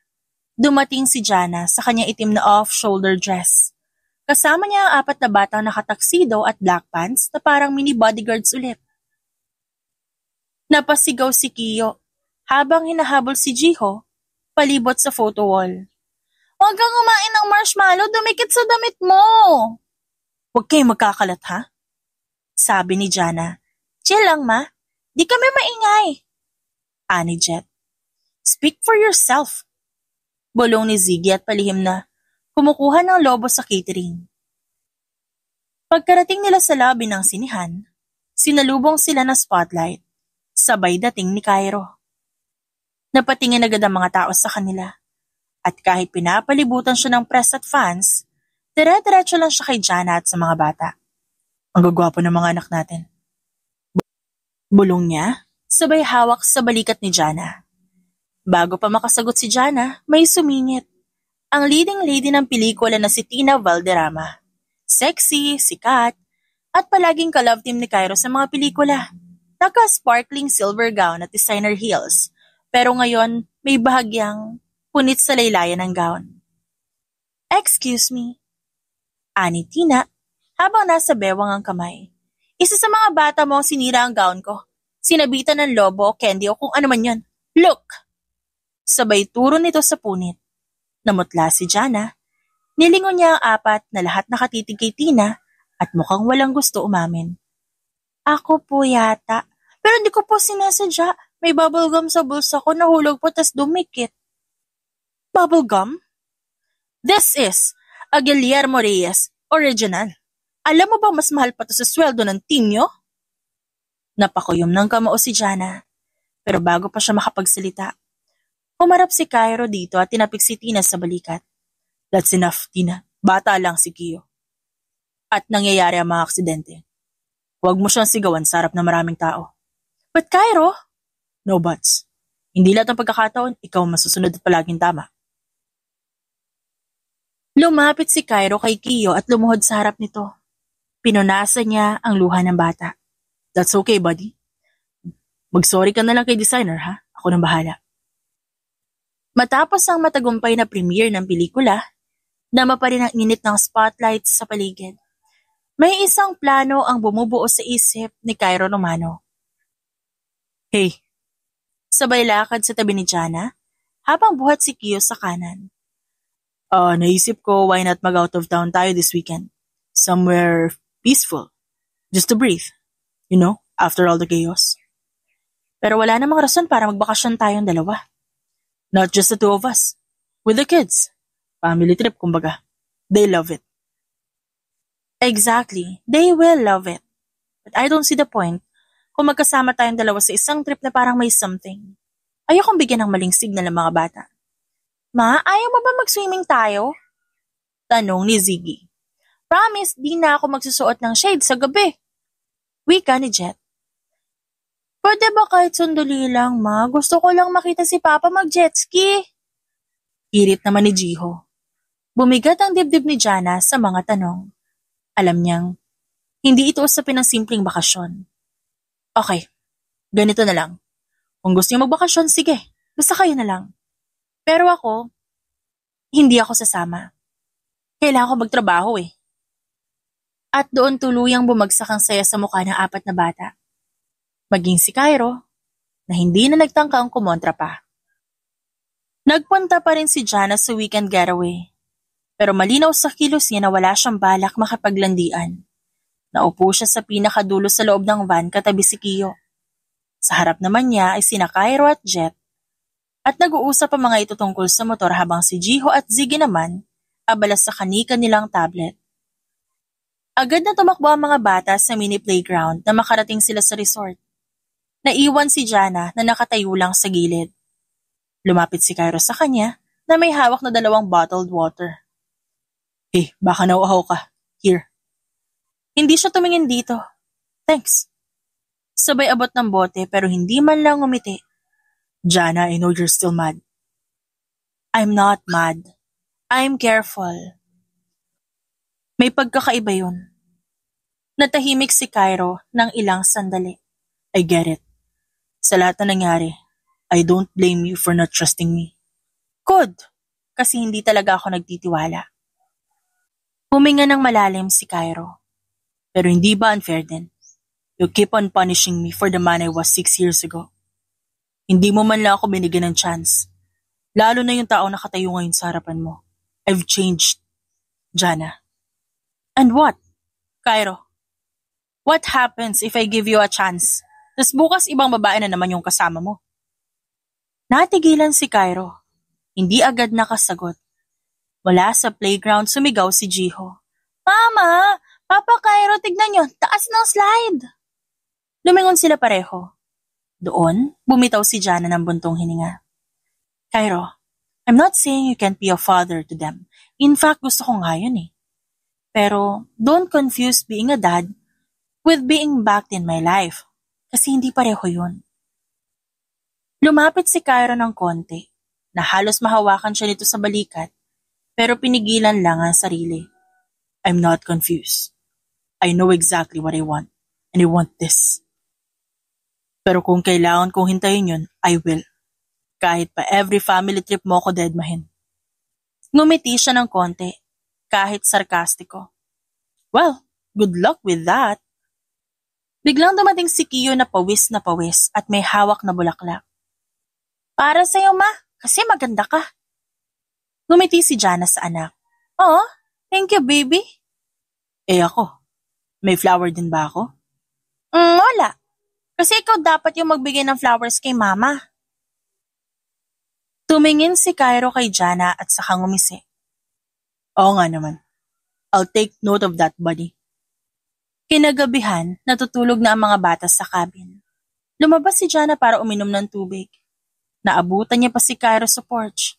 Dumating si Jana sa kanyang itim na off-shoulder dress. Kasama niya ang 4 na batang nakataksido at black pants na parang mini bodyguards ulit. Napasigaw si Kiyo habang hinahabol si Jiho palibot sa photo wall. Huwag kang kumain ng marshmallow, dumikit sa damit mo! Huwag kayong magkakalat ha? Sabi ni Jana. Chill lang ma, di kami maingay. Ani Jet. Speak for yourself. Bulong ni Ziggy at palihim na kumukuha ng lobo sa catering. Pagkarating nila sa lobby ng sinihan, sinalubong sila ng spotlight, sabay dating ni Cairo. Napatingin agad ang mga tao sa kanila, at kahit pinapalibutan siya ng press at fans, dire-diretso lang siya kay Jana at sa mga bata. Ang gagwapo ng mga anak natin. Bulong niya, sabay hawak sa balikat ni Jana. Bago pa makasagot si Jana, may sumingit. Ang leading lady ng pelikula na si Tina Valderrama. Sexy, sikat, at palaging ka-love team ni Cairo sa mga pelikula. Naka-sparkling silver gown at designer heels, pero ngayon may bahagyang punit sa laylayan ng gown. Excuse me, ani Tina habang nasa bewang ang kamay. Isa sa mga bata mo ang sinira ang gown ko. Sinabitan ng lobo o candy o kung ano man yan. Look! Sabay turo nito sa punit. Namutla si Jana. Nilingon niya ang apat na lahat nakatitig kay Tina at mukhang walang gusto umamin. Ako po yata. Pero hindi ko po sinasadya. May bubblegum sa bulsa ko, nahulog po tas dumikit. Bubblegum? This is a Guillermo Reyes original. Alam mo ba mas mahal pa to sa sweldo ng team nyo? Napakuyom ng kamao si Jana. Pero bago pa siya makapagsalita, humarap si Cairo dito at tinapik si Tina sa balikat. That's enough, Tina. Bata lang si Kio. At nangyayari ang mga aksidente. Huwag mo siyang sigawan sa harap ng maraming tao. But Cairo? No buts. Hindi lahat ng pagkakataon, ikaw masusunod at palaging tama. Lumapit si Cairo kay Kio at lumuhod sa harap nito. Pinunasan niya ang luha ng bata. That's okay, buddy. Mag-sorry ka na lang kay designer, ha? Ako nang bahala. Matapos ang matagumpay na premiere ng pelikula, nama pa rin ang init ng spotlights sa paligid. May isang plano ang bumubuo sa isip ni Cairo Romano. Hey, sabay lakad sa tabi ni Jana habang buhat si Kio sa kanan. Naisip ko why not mag-out of town tayo this weekend. Somewhere peaceful. Just to breathe. You know, after all the chaos. Pero wala namang rason para magbakasyon tayong dalawa. Not just the two of us. With the kids. Family trip, kumbaga. They love it. Exactly. They will love it. But I don't see the point kung magkasama tayong dalawa sa isang trip na parang may something. Ayokong bigyan ng maling signal ng mga bata. Ma, ayaw mo ba mag-swimming tayo? Tanong ni Ziggy. Promise, di na ako magsusuot ng shade sa gabi. Wika ni Jet. Pwede ba kahit sandali lang, ma? Gusto ko lang makita si Papa mag-jetski. Irit naman ni Jiho. Bumigat ang dibdib ni Jana sa mga tanong. Alam niyang, hindi ito usapin ng simpleng bakasyon. Okay, ganito na lang. Kung gusto niyo magbakasyon, sige. Basta kayo na lang. Pero ako, hindi ako sasama. Kailangan ko magtrabaho eh. At doon tuluyang bumagsak ang saya sa mukha ng apat na bata. Maging si Cairo, na hindi na nagtangka ang kumontra pa. Nagpunta pa rin si Jana sa weekend getaway. Pero malinaw sa kilos niya na wala siyang balak makapaglandian. Naupo siya sa pinakadulo sa loob ng van katabi si Kio. Sa harap naman niya ay sina Cairo at Jet. At nag-uusap ang mga ito tungkol sa motor habang si Jiho at Ziggy naman abala sa kanika nilang tablet. Agad na tumakbo ang mga bata sa mini playground na makarating sila sa resort. Naiwan si Jana na nakatayo lang sa gilid. Lumapit si Cairo sa kanya na may hawak na 2 bottled water. Hey, baka nauuhaw ka. Here. Hindi siya tumingin dito. Thanks. Sabay abot ng bote pero hindi man lang umiti. Jana, I know you're still mad. I'm not mad. I'm careful. May pagkakaiba yun. Natahimik si Cairo ng ilang sandali. I get it. Sa lahat na nangyari, I don't blame you for not trusting me. Good, kasi hindi talaga ako nagtitiwala. Huminga ng malalim si Cairo. Pero hindi ba unfair din? You keep on punishing me for the man I was 6 years ago. Hindi mo man lang ako binigyan ng chance. Lalo na yung tao nakatayo ngayon sa harapan mo. I've changed, Jana. And what? Cairo, what happens if I give you a chance? Tas bukas ibang babae na naman yung kasama mo. Natigilan si Cairo. Hindi agad nakasagot. Wala sa playground sumigaw si Jiho. Mama! Papa Cairo, tignan nyo! Taas ng slide! Lumingon sila pareho. Doon, bumitaw si Jana ng buntong hininga. Cairo, I'm not saying you can't be a father to them. In fact, gusto ko nga yun eh. Pero don't confuse being a dad with being backed in my life. Kasi hindi pareho yun. Lumapit si Cairo ng konti, na halos mahawakan siya nito sa balikat, pero pinigilan lang ang sarili. I'm not confused. I know exactly what I want, and I want this. Pero kung kailangan kong hintayin yun, I will. Kahit pa every family trip mo ko deadmahin. Ngumiti siya ng konti, kahit sarkastiko. Well, good luck with that. Biglang dumating si Kiyo na pawis at may hawak na bulaklak. Para sa'yo, ma, kasi maganda ka. Ngumiti si Jana sa anak. Oh, thank you, baby. Ako, may flower din ba ako? Wala. Kasi ikaw dapat yung magbigay ng flowers kay mama. Tumingin si Cairo kay Jana at saka ngumisi. Oo nga naman. I'll take note of that, buddy. Kinagabihan, natutulog na ang mga bata sa cabin. Lumabas si Jana para uminom ng tubig. Naabutan niya pa si Cairo sa porch.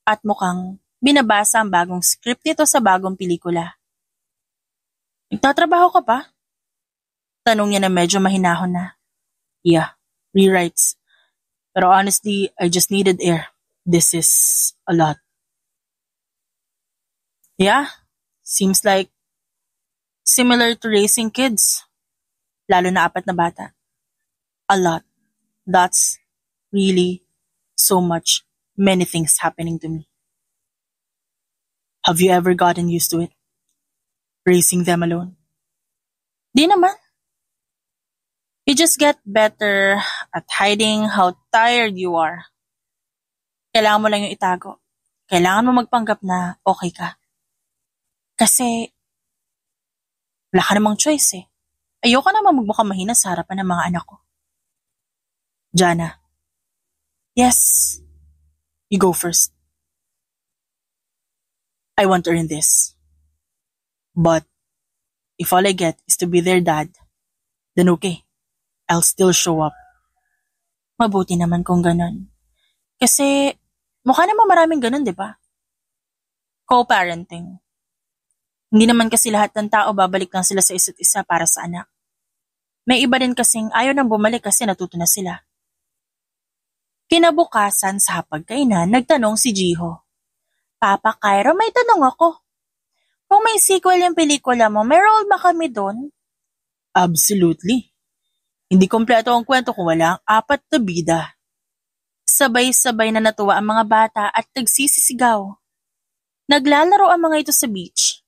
At mukhang binabasa ang bagong script nito sa bagong pelikula. Nagtatrabaho ka pa? Tanong niya na medyo mahinahon na. Yeah, rewrites. Pero honestly, I just needed air. This is a lot. Yeah, seems like similar to raising kids. Lalo na 4 na bata. A lot. That's really so much. Many things happening to me. Have you ever gotten used to it? Raising them alone? Di naman. You just get better at hiding how tired you are. Kailangan mo lang yung itago. Kailangan mo magpanggap na okay ka. Kasi wala ka namang choice eh. Ayoko naman magmukhang mahina sa harapan ng mga anak ko. Jana. Yes. You go first. I want to earn this. But if all I get is to be their dad, then okay. I'll still show up. Mabuti naman kung ganun. Kasi mukha naman maraming ganun, di ba? Co-parenting. Hindi naman kasi lahat ng tao babalik lang sila sa isa't isa para sa anak. May iba din kasing ayaw nang bumalik kasi natuto na sila. Kinabukasan sa hapagkainan, nagtanong si Jiho. Papa Cairo, may tanong ako. Kung may sequel yung pelikula mo, may role ba kami doon? Absolutely. Hindi kompleto ang kwento kung wala ang 4 na bida. Sabay-sabay na natuwa ang mga bata at nagsisisigaw. Naglalaro ang mga ito sa beach.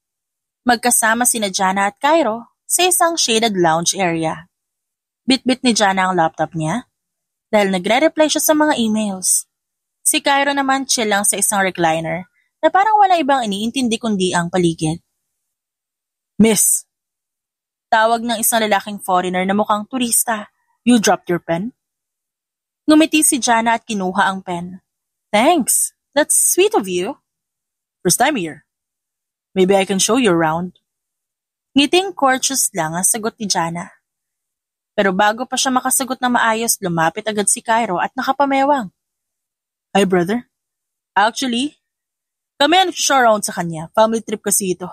Magkasama sina Jana at Cairo sa isang shaded lounge area. Bit-bit ni Jana ang laptop niya dahil nagre-reply siya sa mga emails. Si Cairo naman chill lang sa isang recliner na parang wala ibang iniintindi kundi ang paligid. Miss! Tawag ng isang lalaking foreigner na mukhang turista. You dropped your pen? Ngumiti si Jana at kinuha ang pen. Thanks. That's sweet of you. First time here. Maybe I can show you around. Ngiting courteous lang ang sagot ni Jana. Pero bago pa siya makasagot na maayos, lumapit agad si Cairo at nakapamewang. Hi brother. Actually, kami ang show around sa kanya. Family trip kasi ito.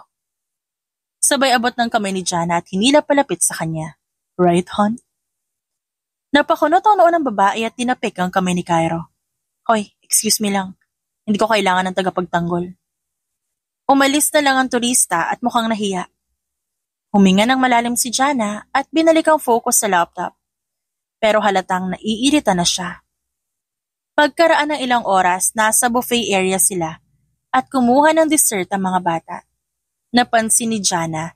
Sabay abot ng kamay ni Jana at hinila palapit sa kanya. Right, hon? Napakunot ang noon ng babae at tinapik ang kamay ni Cairo. Hoy, excuse me lang. Hindi ko kailangan ng tagapagtanggol. Umalis na lang ang turista at mukhang nahiya. Huminga ng malalim si Jana at binalik ang focus sa laptop. Pero halatang naiirita na siya. Pagkaraan ng ilang oras, nasa buffet area sila at kumuha ng dessert ang mga bata. Napansin ni Jana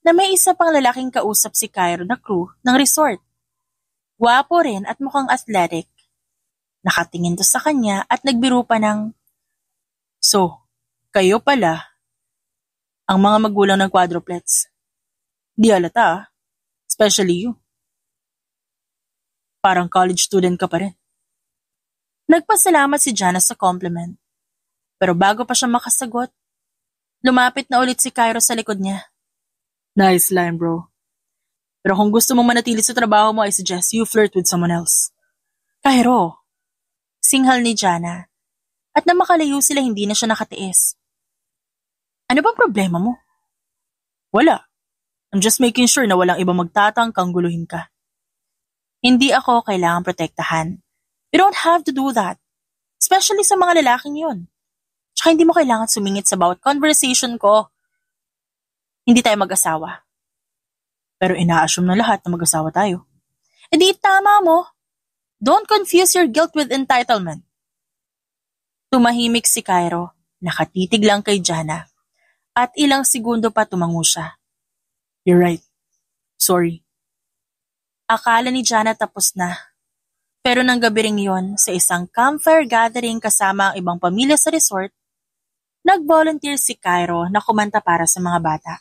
na may isa pang lalaking kausap si Cairo na crew ng resort. Gwapo rin at mukhang athletic. Nakatingin to sa kanya at nagbiro pa ng, So, kayo pala ang mga magulang ng quadruplets. Di halata, especially you. Parang college student ka pa rin. Nagpasalamat si Jana sa compliment. Pero bago pa siya makasagot, lumapit na ulit si Cairo sa likod niya. Nice line, bro. Pero kung gusto mong manatili sa trabaho mo, I suggest you flirt with someone else. Cairo, singhal ni Jana. At na makalayo sila, hindi na siya nakatiis. Ano bang problema mo? Wala. I'm just making sure na walang ibang magtatangkang guluhin ka. Hindi ako kailangang protektahan. You don't have to do that. Especially sa mga lalaking yun. Tsaka hindi mo kailangan sumingit sa bawat conversation ko. Hindi tayo mag-asawa. Pero ina-assume na lahat na mag-asawa tayo. E di tama mo. Don't confuse your guilt with entitlement. Tumahimik si Cairo, nakatitig lang kay Jana at ilang segundo pa tumango siya. You're right. Sorry. Akala ni Jana tapos na. Pero nang gabi ring yon, sa isang campfire gathering kasama ang ibang pamilya sa resort, nag-volunteer si Cairo na kumanta para sa mga bata.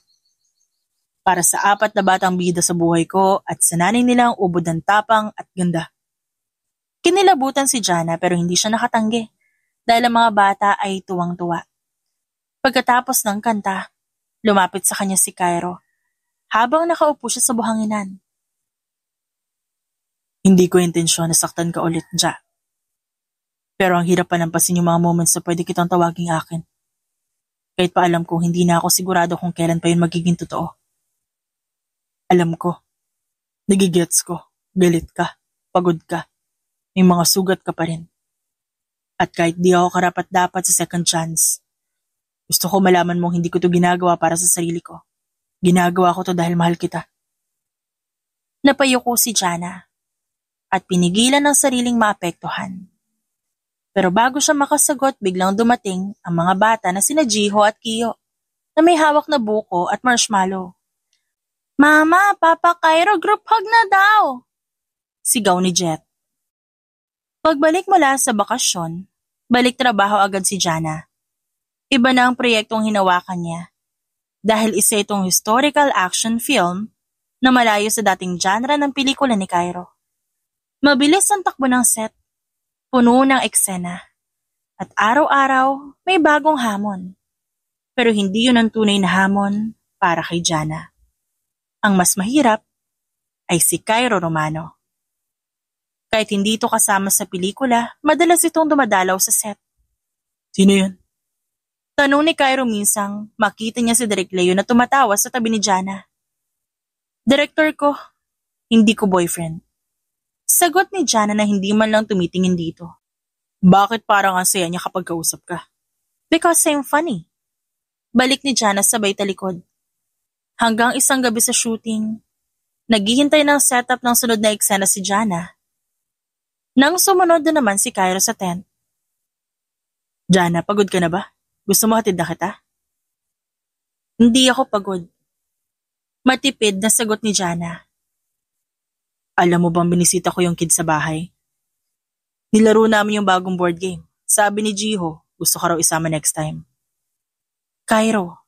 Para sa 4 na batang bida sa buhay ko at sa nanay nilang ubod ng tapang at ganda. Kinilabutan si Jana pero hindi siya nakatanggi dahil ang mga bata ay tuwang-tuwa. Pagkatapos ng kanta, lumapit sa kanya si Cairo habang nakaupo siya sa buhanginan. Hindi ko intensyon na saktan ka ulit, Ja. Pero ang hirap palampasin yung mga moments na pwede kitang tawaging akin. Kahit pa alam kong hindi na ako sigurado kung kailan pa yun magiging totoo. Alam ko. Nagigets ko. Galit ka. Pagod ka. May mga sugat ka pa rin. At kahit di ako karapat-dapat sa second chance, gusto ko malaman mong hindi ko to ginagawa para sa sarili ko. Ginagawa ko to dahil mahal kita. Napayuko si Jana at pinigilan ng sariling maapektuhan. Pero bago siya makasagot, biglang dumating ang mga bata na sina Jiho at Kiyo na may hawak na buko at marshmallow. Mama, Papa Cairo, group hug na daw! Sigaw ni Jet. Pagbalik mula sa bakasyon, balik trabaho agad si Jana. Iba na ang proyektong hinawakan niya dahil isa itong historical action film na malayo sa dating genre ng pelikula ni Cairo. Mabilis ang takbo ng set, puno ng eksena, at araw-araw may bagong hamon. Pero hindi yun ang tunay na hamon para kay Jana. Ang mas mahirap ay si Cairo Romano. Kahit hindi ito kasama sa pelikula, madalas itong dumadalaw sa set. Sino yun? Tanong ni Cairo minsang makita niya si Direk Leo na tumatawa sa tabi ni Jana. Director ko, hindi ko boyfriend. Sagot ni Jana na hindi man lang tumitingin dito. Bakit parang ang saya niya kapag kausap ka? Because I'm funny. Balik ni Jana sabay talikod. Hanggang isang gabi sa shooting, naghihintay ng setup ng sunod na eksena si Jana. Nang sumunod na naman si Cairo sa tent. Jana, pagod ka na ba? Gusto mo hatid na kita? Hindi ako pagod. Matipid na sagot ni Jana. Alam mo bang binisita ko yung kid sa bahay? Nilaro namin yung bagong board game. Sabi ni Jiho, gusto ka raw isama next time. Cairo,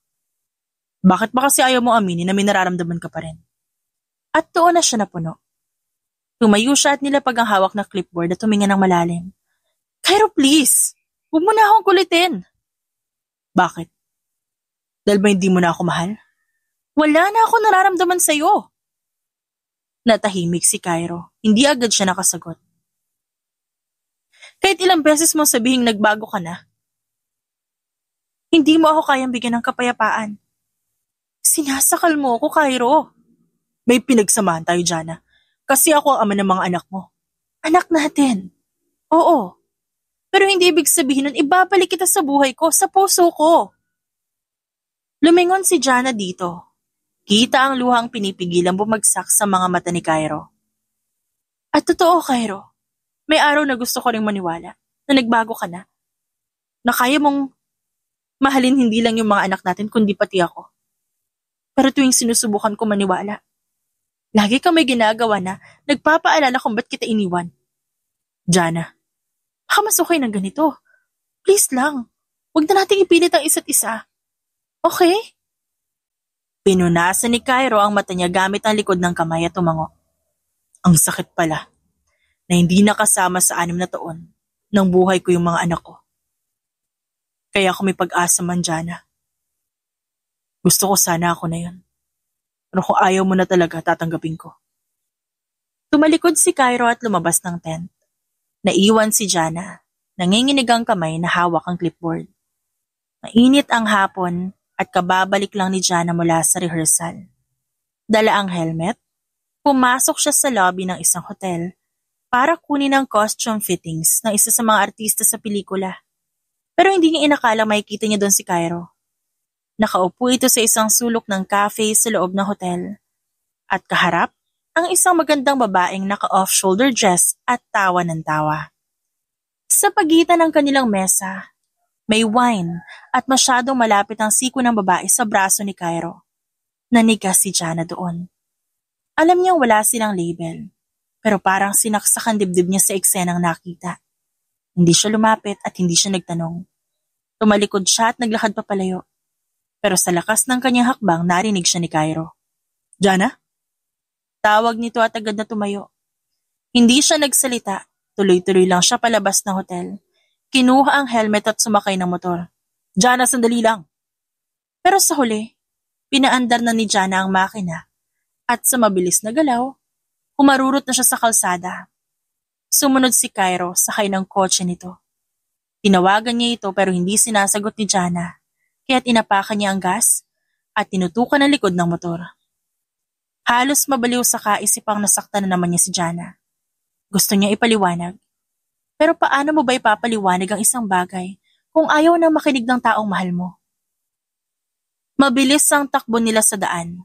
bakit ba kasi ayaw mo aminin na may nararamdaman ka pa rin? At doon na siya napuno. Tumayo siya at nilapag ang hawak na clipboard at tuminga ng malalim. Cairo, please! Huwag mo na akong kulitin! Bakit? Dahil ba hindi mo na ako mahal? Wala na ako nararamdaman sa'yo. Natahimik si Cairo. Hindi agad siya nakasagot. Kahit ilang beses mo sabihing nagbago ka na, hindi mo ako kayang bigyan ng kapayapaan. Sinasakal mo ako, Cairo. May pinagsamahan tayo, Jana. Kasi ako ang ama ng mga anak mo. Anak natin. Oo. Pero hindi ibig sabihin nun ibabalik kita sa buhay ko, sa puso ko. Lumingon si Jana dito. Kita ang luhang pinipigilang bumagsak sa mga mata ni Cairo. At totoo, Cairo. May araw na gusto ko ring maniwala na nagbago ka na. Na kaya mong mahalin hindi lang yung mga anak natin kundi pati ako. Pero tuwing sinusubukan ko maniwala, lagi kang may ginagawa na nagpapaalala kung ba't kita iniwan. Jana, baka mas okay ng ganito. Please lang, huwag na nating ipilit ang isa't isa. Okay? Pinunasan ni Cairo ang mata niya gamit ang likod ng kamay at tumango. Ang sakit pala na hindi nakasama sa 6 na taon ng buhay ko yung mga anak ko. Kaya ako may pag-asa man, Jana. Gusto ko sana ako na yun. Pero kung ayaw mo na talaga, tatanggapin ko. Tumalikod si Cairo at lumabas ng tent. Naiwan si Jana, nanginginig ang kamay na hawak ang clipboard. Mainit ang hapon at kababalik lang ni Jana mula sa rehearsal. Dala ang helmet, pumasok siya sa lobby ng isang hotel para kunin ang costume fittings ng isa sa mga artista sa pelikula. Pero hindi niya inakala makikita niya doon si Cairo. Nakaupo ito sa isang sulok ng cafe sa loob ng hotel. At kaharap, ang isang magandang babaeng naka-off-shoulder dress at tawa ng tawa. Sa pagitan ng kanilang mesa, May wine at masyadong malapit ang siko ng babae sa braso ni Cairo. Nanigas si Jana doon. Alam niyang wala silang label, pero parang sinaksak ang dibdib niya sa eksenang nakita. Hindi siya lumapit at hindi siya nagtanong. Tumalikod siya at naglakad papalayo. Pero sa lakas ng kanyang hakbang narinig siya ni Cairo. Jana? Tawag nito at agad na tumayo. Hindi siya nagsalita, tuloy-tuloy lang siya palabas ng hotel. Kinuha ang helmet at sumakay ng motor. Jana, sandali lang. Pero sa huli, pinaandar na ni Jana ang makina at sa mabilis na galaw, humarurot na siya sa kalsada. Sumunod si Cairo sakay ng kotse nito. Tinawagan niya ito pero hindi sinasagot ni Jana, kaya't inapakan niya ang gas at tinutukan ang likod ng motor. Halos mabaliw sa kaisipang nasaktan na naman niya si Jana. Gusto niya ipaliwanag. Pero paano mo ba ipapaliwanag ang isang bagay kung ayaw nang makinig ng taong mahal mo? Mabilis ang takbo nila sa daan.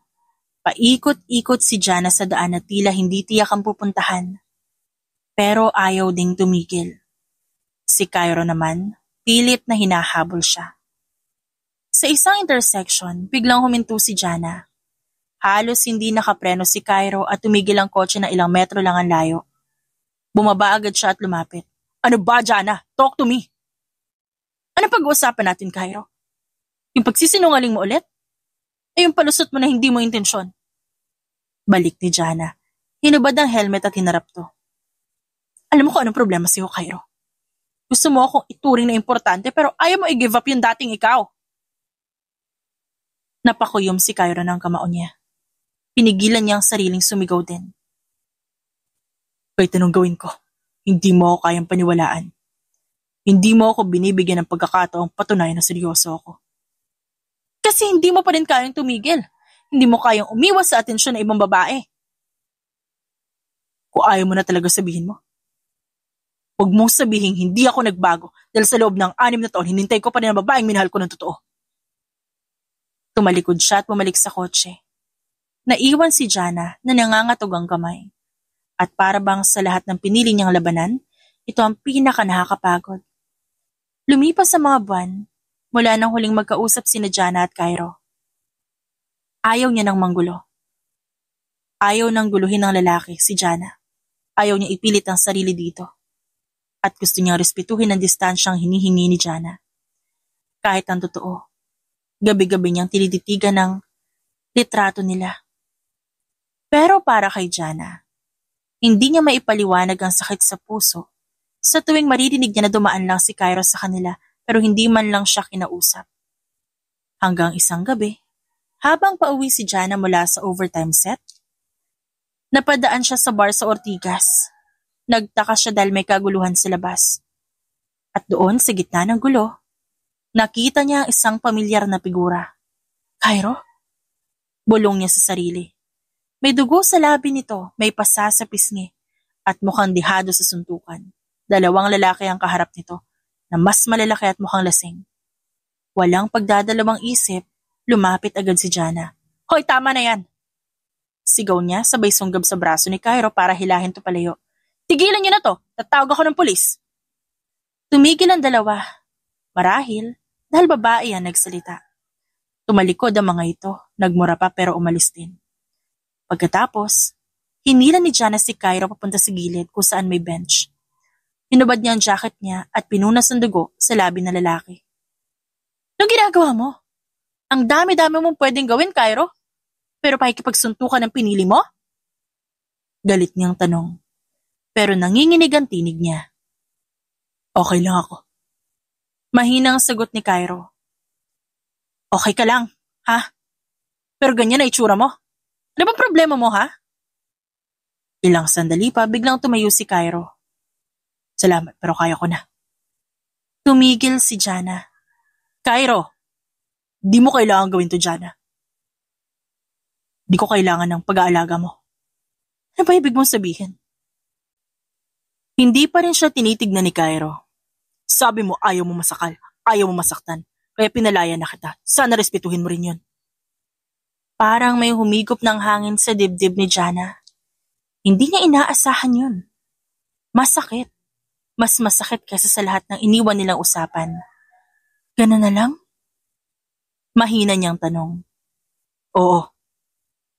Paikot-ikot si Jana sa daan na tila hindi tiyak ang pupuntahan. Pero ayaw ding tumigil. Si Cairo naman, pilit na hinahabol siya. Sa isang intersection, biglang huminto si Jana. Halos hindi nakapreno si Cairo at tumigil ang kotse na ilang metro lang ang layo. Bumaba agad siya at lumapit. Ano ba, Jana? Talk to me. Ano pag-uusapan natin, Cairo? Yung pagsisinungaling mo ulit? Ay yung palusot mo na hindi mo intensyon. Balik ni Jana. Hinubad ang helmet at hinarap to. Alam mo kung anong problema sa'yo, Cairo? Gusto mo akong ituring na importante pero ayaw mo i-give up yung dating ikaw. Napakuyom si Cairo ng kamao niya. Pinigilan niya ang sariling sumigaw din. Kahit anong gawin ko, hindi mo ako kayang paniwalaan. Hindi mo ako binibigyan ng pagkakataong patunayan na seryoso ako. Kasi hindi mo pa rin kayang tumigil. Hindi mo kayang umiwas sa atensyon ng ibang babae. Kung ayaw mo na talaga sabihin mo. Huwag mong sabihin hindi ako nagbago dahil sa loob ng 6 na taon hinintay ko pa rin ang babaeng minahal ko ng totoo. Tumalikod siya at bumalik sa kotse. Naiwan si Jana na nangangatog ang kamay. At para bang sa lahat ng pinili niyang labanan, ito ang pinaka nakakapagod. Lumipas sa mga buwan, mula nang huling magkausap sina Jana at Cairo. Ayaw niya ng manggulo. Ayaw nang guluhin ng lalaki, si Jana. Ayaw niya ipilit ang sarili dito. At gusto niyang respetuhin ang distansyang hinihingi ni Jana. Kahit ang totoo, gabi-gabi niyang tinititigan ng litrato nila. Pero para kay Jana, hindi niya maipaliwanag ang sakit sa puso sa tuwing maririnig niya na dumaan lang si Cairo sa kanila pero hindi man lang siya kinausap. Hanggang isang gabi, habang pauwi si Jana mula sa overtime set, napadaan siya sa bar sa Ortigas. Nagtaka siya dahil may kaguluhan sa labas. At doon sa gitna ng gulo, nakita niya ang isang pamilyar na figura. Cairo? Bulong niya sa sarili. May dugo sa labi nito, may pasa sa pisngi, at mukhang dihado sa suntukan. 2 lalaki ang kaharap nito, na mas malalaki at mukhang lasing. Walang pagdadalawang isip, lumapit agad si Jana. Hoy, tama na yan! Sigaw niya sabay sunggab sa braso ni Cairo para hilahin to palayo. Tigilan niyo na to, tatawag ako ng pulis. Tumigil ang dalawa. Marahil, dahil babae ang nagsalita. Tumalikod ang mga ito, nagmura pa pero umalis din. Pagkatapos, hinila ni Jana si Cairo papunta sa gilid kung saan may bench. Hinubad niya ang jacket niya at pinunas ng dugo sa labi ng lalaki. Anong ginagawa mo? Ang dami-dami mong pwedeng gawin, Cairo. Pero pakikipagsuntukan ang pinili mo? Galit niyang tanong. Pero nanginginig ang tinig niya. Okay lang ako. Mahinang sagot ni Cairo. Okay ka lang, ha? Pero ganyan na itsura mo. Ano bang problema mo, ha? Ilang sandali pa, biglang tumayo si Cairo. Salamat, pero kaya ko na. Tumigil si Jana. Cairo, di mo kailangan gawin to, Jana. Di ko kailangan ng pag-aalaga mo. Ano ba ibig mong sabihin? Hindi pa rin siya tinitignan ni Cairo. Sabi mo ayaw mo masakal, ayaw mo masaktan, kaya pinalaya na kita. Sana respetuhin mo rin yun. Parang may humigop ng hangin sa dibdib ni Jana. Hindi niya inaasahan yun. Masakit. Mas masakit kaysa sa lahat ng iniwan nilang usapan. Ganun na lang? Mahina niyang tanong. Oo,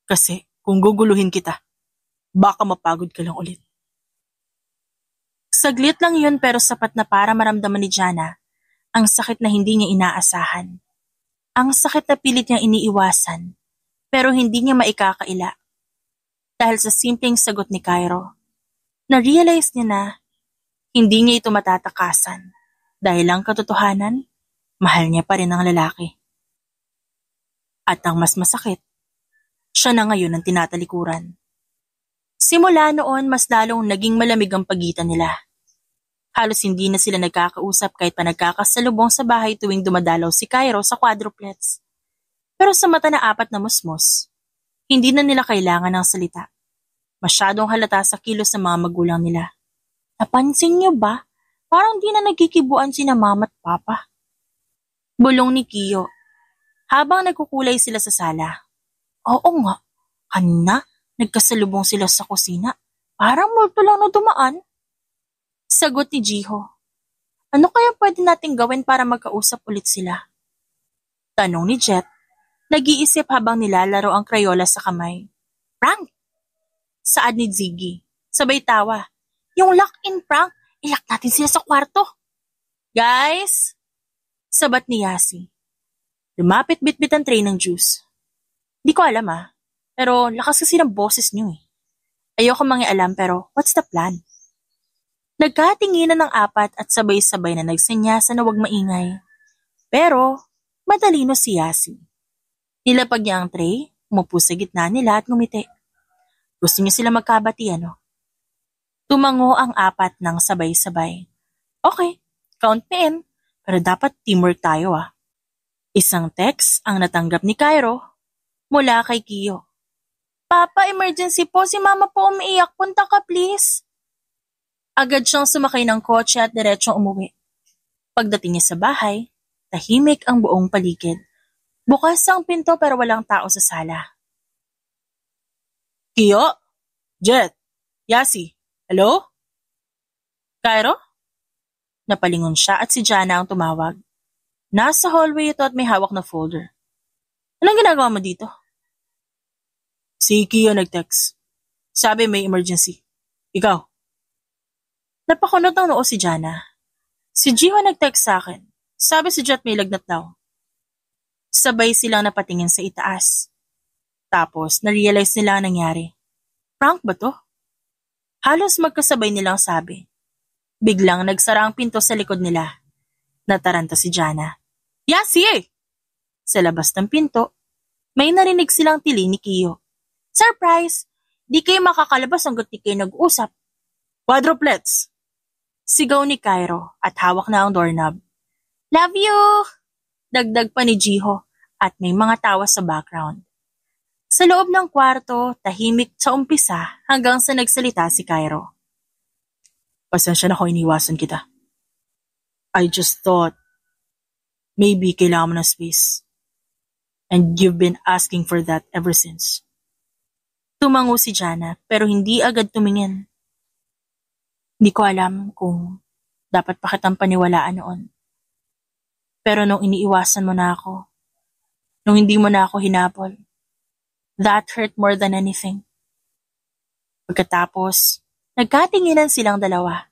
kasi kung guguluhin kita, baka mapagod ka lang ulit. Saglit lang yun pero sapat na para maramdaman ni Jana ang sakit na hindi niya inaasahan. Ang sakit na pilit niyang iniiwasan pero hindi niya maikakaila. Dahil sa simpleng sagot ni Cairo, na-realize niya na hindi niya ito matatakasan dahil ang katotohanan, mahal niya pa rin ang lalaki. At ang mas masakit, siya na ngayon ang tinatalikuran. Simula noon, mas lalong naging malamig ang pagitan nila. Halos hindi na sila nagkakausap kahit pa nagkakasalubong sa bahay tuwing dumadalaw si Cairo sa quadruplets. Pero sa mata na apat na musmos, hindi na nila kailangan ng salita. Masyadong halata sa kilos ng mga magulang nila. Napansin niyo ba? Parang di na nagkikibuan sina mama at papa. Bulong ni Kiyo habang nagkukulay sila sa sala. Oo nga, kanina nagkasalubong sila sa kusina. Parang multo lang na dumaan. Sagot ni Jiho. Ano kaya pwede nating gawin para magkausap ulit sila? Tanong ni Jet, nag-iisip habang nilalaro ang Crayola sa kamay. Prank! Saad ni Ziggy, sabay tawa. Yung lock-in prank, ilak natin sila sa kwarto. Guys! Sabat ni Yasi. Lumapit bit-bit ang tray ng juice. Di ko alam pero lakas kasi ng boses niyo eh. Ayoko mangialam pero what's the plan? Nagkatinginan ng apat at sabay-sabay na nagsenyasa na huwag maingay. Pero matalino si Yasi. Nilapag niya ang tray, umupo sa gitna nila at ngumiti. Gusto niya sila magkabati Tumango ang apat ng sabay-sabay. Okay, count me in, pero dapat teamwork tayo Isang text ang natanggap ni Cairo mula kay Kiyo. Papa, emergency po, si mama po umiiyak, punta ka please. Agad siyang sumakay ng kotse at diretsong umuwi. Pagdating niya sa bahay, tahimik ang buong paligid. Bukas ang pinto pero walang tao sa sala. Kiyo? Jet? Yasi? Hello? Cairo? Napalingon siya at si Jana ang tumawag. Nasa hallway ito at may hawak na folder. Anong ginagawa mo dito? Si Kiyo nag-text. Sabi may emergency. Ikaw? Napakunot ng noo si Jana. Si Jiho nag-text sa akin. Sabi si Jet may lagnat daw. Sabay silang napatingin sa itaas. Tapos na-realize nila ang nangyari. Prank ba to? Halos magkasabay nilang sabi. Biglang nagsara ang pinto sa likod nila. Nataranta si Jana. Yasi! Sa labas ng pinto, may narinig silang tili ni Kiyo. Surprise! Di kayo makakalabas hanggat di kayo nag-usap. Quadruplets! Sigaw ni Cairo at hawak na ang doorknob. Love you! Dagdag pa ni Jiho at may mga tawa sa background. Sa loob ng kwarto, tahimik sa umpisa hanggang sa nagsalita si Cairo. Pasensya na kung iniwasan kita. I just thought maybe kailangan mo ng space. And you've been asking for that ever since. Tumango si Jana pero hindi agad tumingin. Hindi ko alam kung dapat pa kitang paniwalaan noon. Pero nung iniiwasan mo na ako, nung hindi mo na ako hinapol, that hurt more than anything. Pagkatapos, nagkatinginan silang dalawa.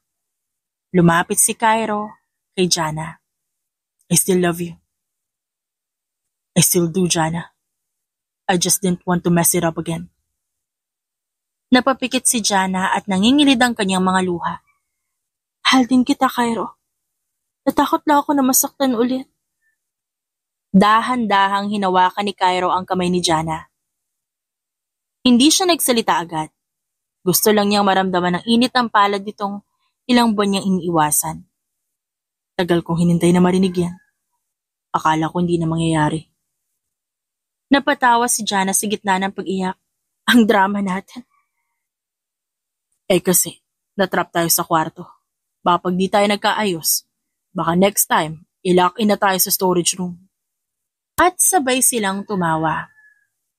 Lumapit si Cairo kay Jana. I still love you. I still do, Jana. I just didn't want to mess it up again. Napapikit si Jana at nangingilid ang kanyang mga luha. Hal din kita, Cairo. Natakot lang ako na masaktan ulit. Dahan-dahang hinawakan ni Cairo ang kamay ni Jana. Hindi siya nagsalita agad. Gusto lang niyang maramdaman ang init ng palad nitong ilang buwan niyang iniiwasan. Tagal kong hinintay na marinig yan. Akala ko hindi na mangyayari. Napatawa si Jana sa gitna ng pag-iyak. Ang drama natin. Kasi, natrap tayo sa kwarto. Baka pag di tayo nagkaayos, baka next time, i-lock in na tayo sa storage room. At sabay silang tumawa.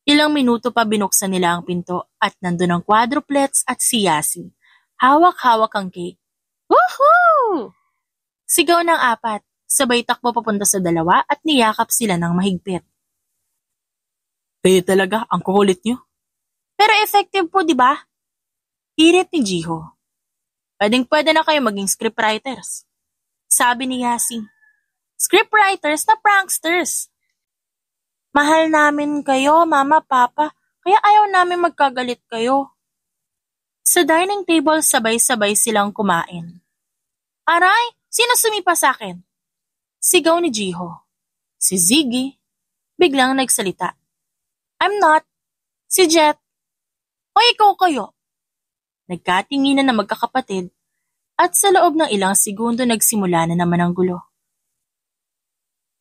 Ilang minuto pa binuksan nila ang pinto at nandun ang quadruplets at si Yasi. Hawak-hawak ang cake. Woohoo! Sigaw ng apat, Sabay takbo papunta sa dalawa at niyakap sila ng mahigpit. Kayo talaga, ang kukulit niyo. Pero effective po, di ba? Hirit ni Jiho. Pwedeng-pwede na kayo maging scriptwriters. Sabi ni Yasi. Scriptwriters na pranksters. Mahal namin kayo, mama, papa, kaya ayaw namin magkagalit kayo. Sa dining table sabay-sabay silang kumain. Aray, sino sumipa sa akin? Sigaw ni Jiho. Si Ziggy biglang nagsalita. I'm not. Si Jet. O ikaw kayo. Nagkatinginan na magkakapatid at sa loob ng ilang segundo nagsimula na naman ang gulo.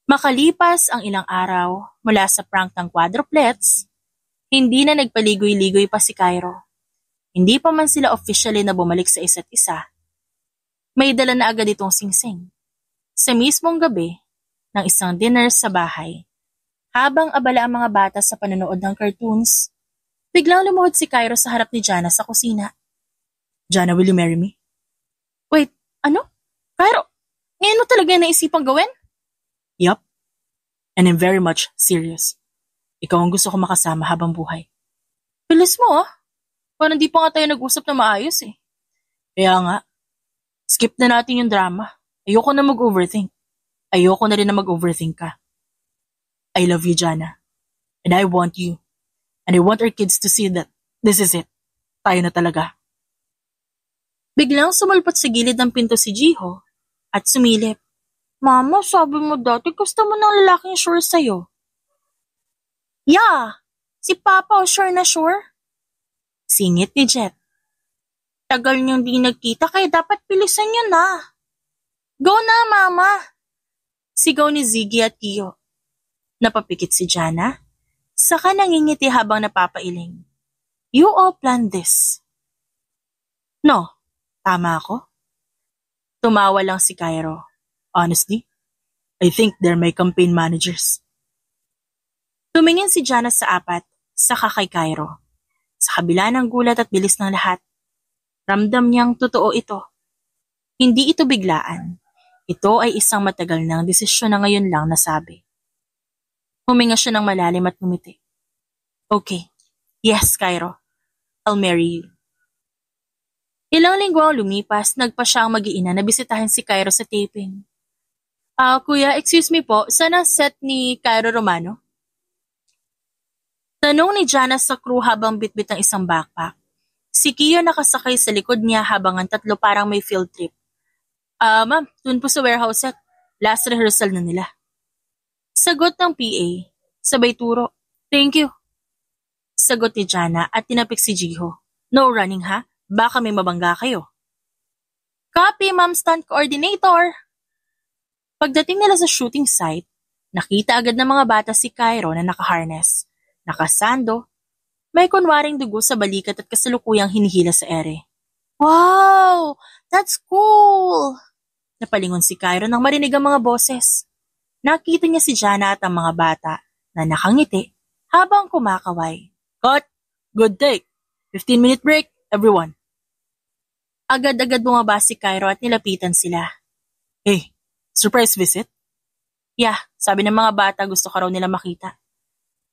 Makalipas ang ilang araw mula sa prank ng quadruplets, hindi na nagpaligoy-ligoy pa si Cairo. Hindi pa man sila officially na bumalik sa isa't isa. May dala na agad itong singsing. Sa mismong gabi ng isang dinner sa bahay, habang abala ang mga bata sa panonood ng cartoons, biglang lumuhod si Cairo sa harap ni Jana sa kusina. Jana, will you marry me? Wait, ano? Cairo, ngayon mo talaga naisipang gawin? Yup. And I'm very much serious. Ikaw ang gusto ko makasama habang buhay. Bilis mo ah. Parang di pa nga tayo nag-usap na maayos eh. Kaya nga, skip na natin yung drama. Ayoko na mag-overthink. Ayoko na rin na mag-overthink ka. I love you, Jana. And I want you. And I want our kids to see that this is it. Tayo na talaga. Biglang sumalpot sa gilid ng pinto si Jiho at sumilip. Mama, sabi mo dati gusto mo ng lalaking sure sa'yo. Yeah, si Papa o sure na sure? Singit ni Jet. Tagal niyong di nagkita kaya dapat pilisan niyo na. Go na, Mama! Sigaw ni Ziggy at Kio. Napapikit si Jana, saka nangingiti habang napapailing. You all planned this. No, tama ako? Tumawa lang si Cairo. Honestly, I think they're my campaign managers. Tumingin si Jana sa apat, saka kay Cairo. Sa kabila ng gulat at bilis ng lahat, ramdam niyang totoo ito. Hindi ito biglaan. Ito ay isang matagal ng desisyon na ngayon lang nasabi. Huminga siya ng malalim at ngumiti. Okay, yes, Cairo. I'll marry you. Ilang linggo ang lumipas, nagpa siyang mag-iina na bisitahin si Cairo sa taping. Kuya, excuse me po, saan ang set ni Cairo Romano? Tanong ni Jana sa crew habang bitbit ng isang backpack. Si Kio nakasakay sa likod niya habang ang tatlo parang may field trip. Ma'am, dun po sa warehouse set. Last rehearsal na nila. Sagot ng PA, sabay turo. Thank you. Sagot ni Jana at tinapik si Jiho. No running ha, baka may mabangga kayo. Copy, Ma'am Stunt Coordinator. Pagdating nila sa shooting site, nakita agad ng mga bata si Cairo na nakaharness, nakasando, may kunwaring dugo sa balikat at kasalukuyang hinihila sa ere. Wow! That's cool! Napalingon si Cairo nang marinig ang mga boses. Nakita niya si Jana at ang mga bata na nakangiti habang kumakaway. Cut! Good take! 15-minute break, everyone! Agad-agad bumaba si Cairo at nilapitan sila. Hey! Surprise visit? Yeah, sabi ng mga bata gusto ka raw nila makita.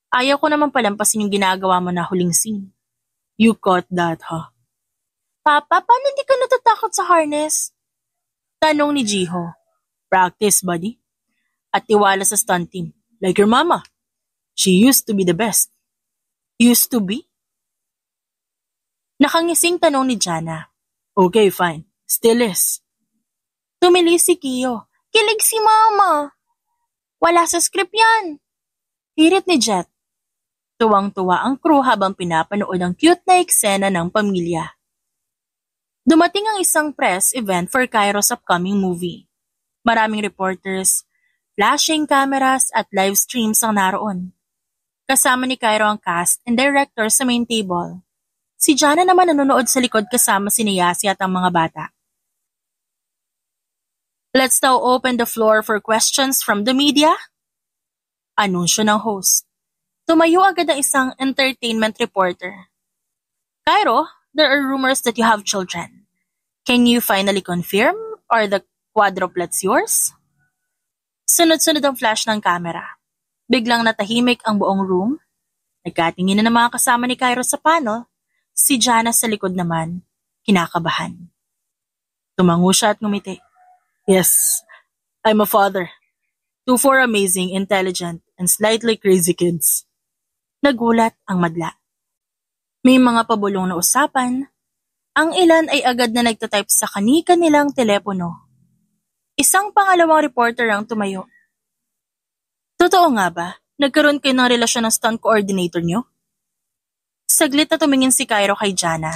Ayaw ko naman palampasin yung ginagawa mo na huling scene. You caught that, huh? Papa, paano hindi ka natatakot sa harness? Tanong ni Jiho. Practice, buddy. At tiwala sa stunt team. Like your mama. She used to be the best. Used to be? Nakangising tanong ni Jana. Okay, fine. Still is. Tumili si Kio. Kilig si Mama. Wala sa script yan. Hirit ni Jet. Tuwang-tuwa ang crew habang pinapanood ang cute na eksena ng pamilya. Dumating ang isang press event for Cairo's upcoming movie. Maraming reporters, flashing cameras at live streams ang naroon. Kasama ni Cairo ang cast and director sa main table. Si Jana naman nanonood sa likod kasama si Yasi at ang mga bata. Let's now open the floor for questions from the media. Anunsyo ng host. Tumayo agad ang isang entertainment reporter. Cairo, there are rumors that you have children. Can you finally confirm? Are the quadruplets yours? Sunod-sunod ang flash ng camera. Biglang natahimik ang buong room. Nagkatingin na ng mga kasama ni Cairo sa panel. Si Jana sa likod naman, kinakabahan. Tumango siya at ngumiti. Yes, I'm a father. 4 amazing, intelligent, and slightly crazy kids. Nagulat ang madla. May mga pabulong na usapan. Ang ilan ay agad na nagtatype sa kani-kanilang telepono. Isang pangalawang reporter ang tumayo. Totoo nga ba? Nagkaroon kayo ng relasyon ng stunt coordinator niyo? Saglit na tumingin si Cairo kay Jana,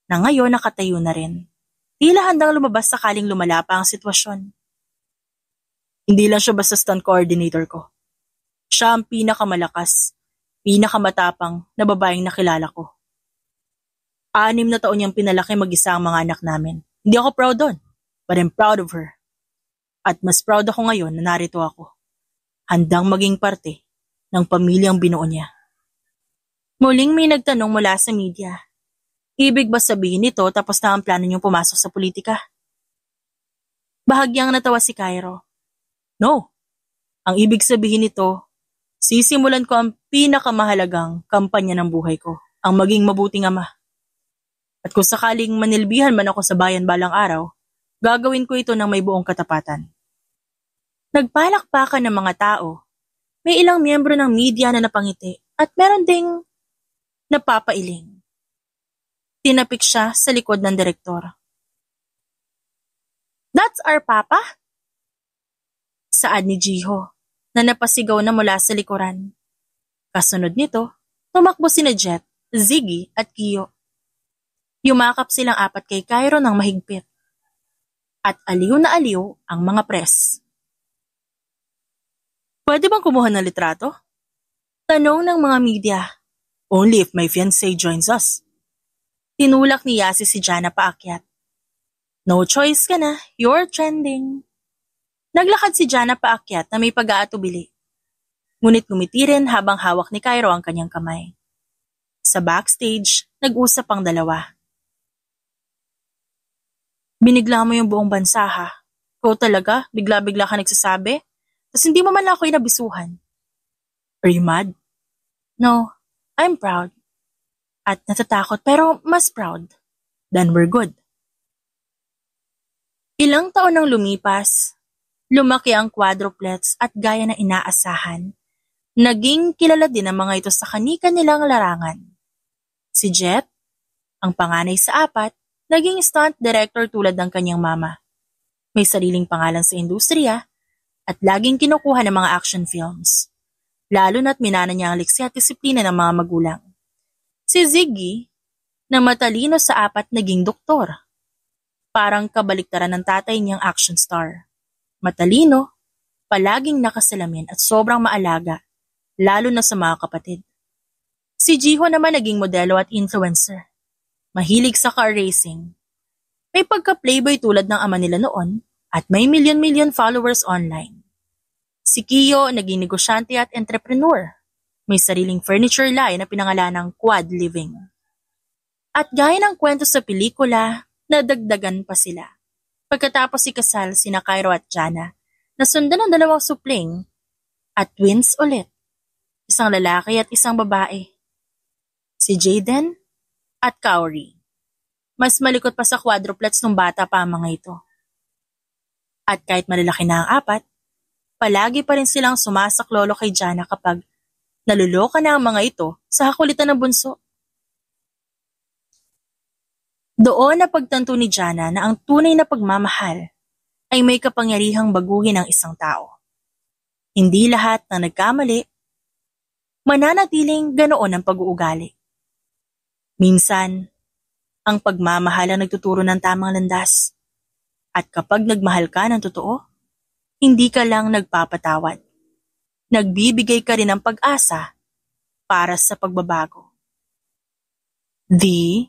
na ngayon nakatayo na rin. Tila handang lumabas sakaling lumala pa ang sitwasyon. Hindi lang siya basta stunt coordinator ko. Siya ang pinakamalakas, pinakamatapang na babaeng nakilala ko. 6 na taon niyang pinalaki mag-isa ang mga anak namin. Hindi ako proud doon, but I'm proud of her. At mas proud ako ngayon na narito ako. Handang maging parte ng pamilyang binuo niya. Muling may nagtanong mula sa media. Ibig ba sabihin nito tapos na ang plano niyong pumasok sa politika? Bahagyang natawa si Cairo. No. Ang ibig sabihin nito, sisimulan ko ang pinakamahalagang kampanya ng buhay ko, ang maging mabuting ama. At kung sakaling manilbihan man ako sa bayan balang araw, gagawin ko ito ng may buong katapatan. Nagpalakpakan ng mga tao. May ilang miyembro ng media na napangiti at meron ding napapailing. Tinapik siya sa likod ng direktor. That's our papa? Saad ni Jiho na napasigaw na mula sa likuran. Kasunod nito, tumakbo sina Jet, Ziggy at Kiyo. Yumakap silang 4 kay Cairo ng mahigpit. At aliw na aliw ang mga press. Pwede bang kumuha ng litrato? Tanong ng mga media. Only if my fiancé joins us. Tinulak ni Yasi si Jana paakyat. No choice ka na, you're trending. Naglakad si Jana paakyat na may pag-aatubili. Ngunit ngumiti rin habang hawak ni Cairo ang kanyang kamay. Sa backstage, nag-usap ang dalawa. Binigla mo yung buong bansa ha. Ikaw talaga, bigla-bigla ka nagsasabi? Tapos hindi mo man lang ako inabisuhan. Are you mad? No, I'm proud. At natatakot pero mas proud. Then we're good. Ilang taon nang lumipas, lumaki ang quadruplets at gaya na inaasahan. Naging kilala din ang mga ito sa kani-kanilang larangan. Si Jet, ang panganay sa 4, naging stunt director tulad ng kanyang mama. May sariling pangalan sa industriya at laging kinukuha ng mga action films. Lalo na't minana niya ang liksi at disiplina ng mga magulang. Si Ziggy, na matalino sa 4 naging doktor. Parang kabaliktaran ng tatay niyang action star. Matalino, palaging nakasalamin at sobrang maalaga, lalo na sa mga kapatid. Si Jiho naman naging modelo at influencer. Mahilig sa car racing. May pagka-playboy tulad ng ama nila noon at may milyon-milyon followers online. Si Kiyo naging negosyante at entrepreneur. May sariling furniture line na pinangalanang Quad Living. At gaya ng kwento sa pelikula, nadagdagan pa sila. Pagkatapos ikasal sina Cairo at Jana, nasundan ng 2 supling at twins ulit. Isang lalaki at isang babae. Si Jaden at Kaori. Mas malikot pa sa quadruplets nung bata pa ang mga ito. At kahit malalaki na ang 4, palagi pa rin silang sumasaklolo kay Jana kapag naluloka na ang mga ito sa kakulitan ng bunso. Doon na pagtanto ni Jana na ang tunay na pagmamahal ay may kapangyarihang baguhin ang isang tao. Hindi lahat ng nagkamali, mananatiling ganoon ang pag-uugali. Minsan, ang pagmamahal ang nagtuturo ng tamang landas. At kapag nagmahal ka ng totoo, hindi ka lang nagpapatawad. Nagbibigay ka rin ng pag-asa para sa pagbabago. The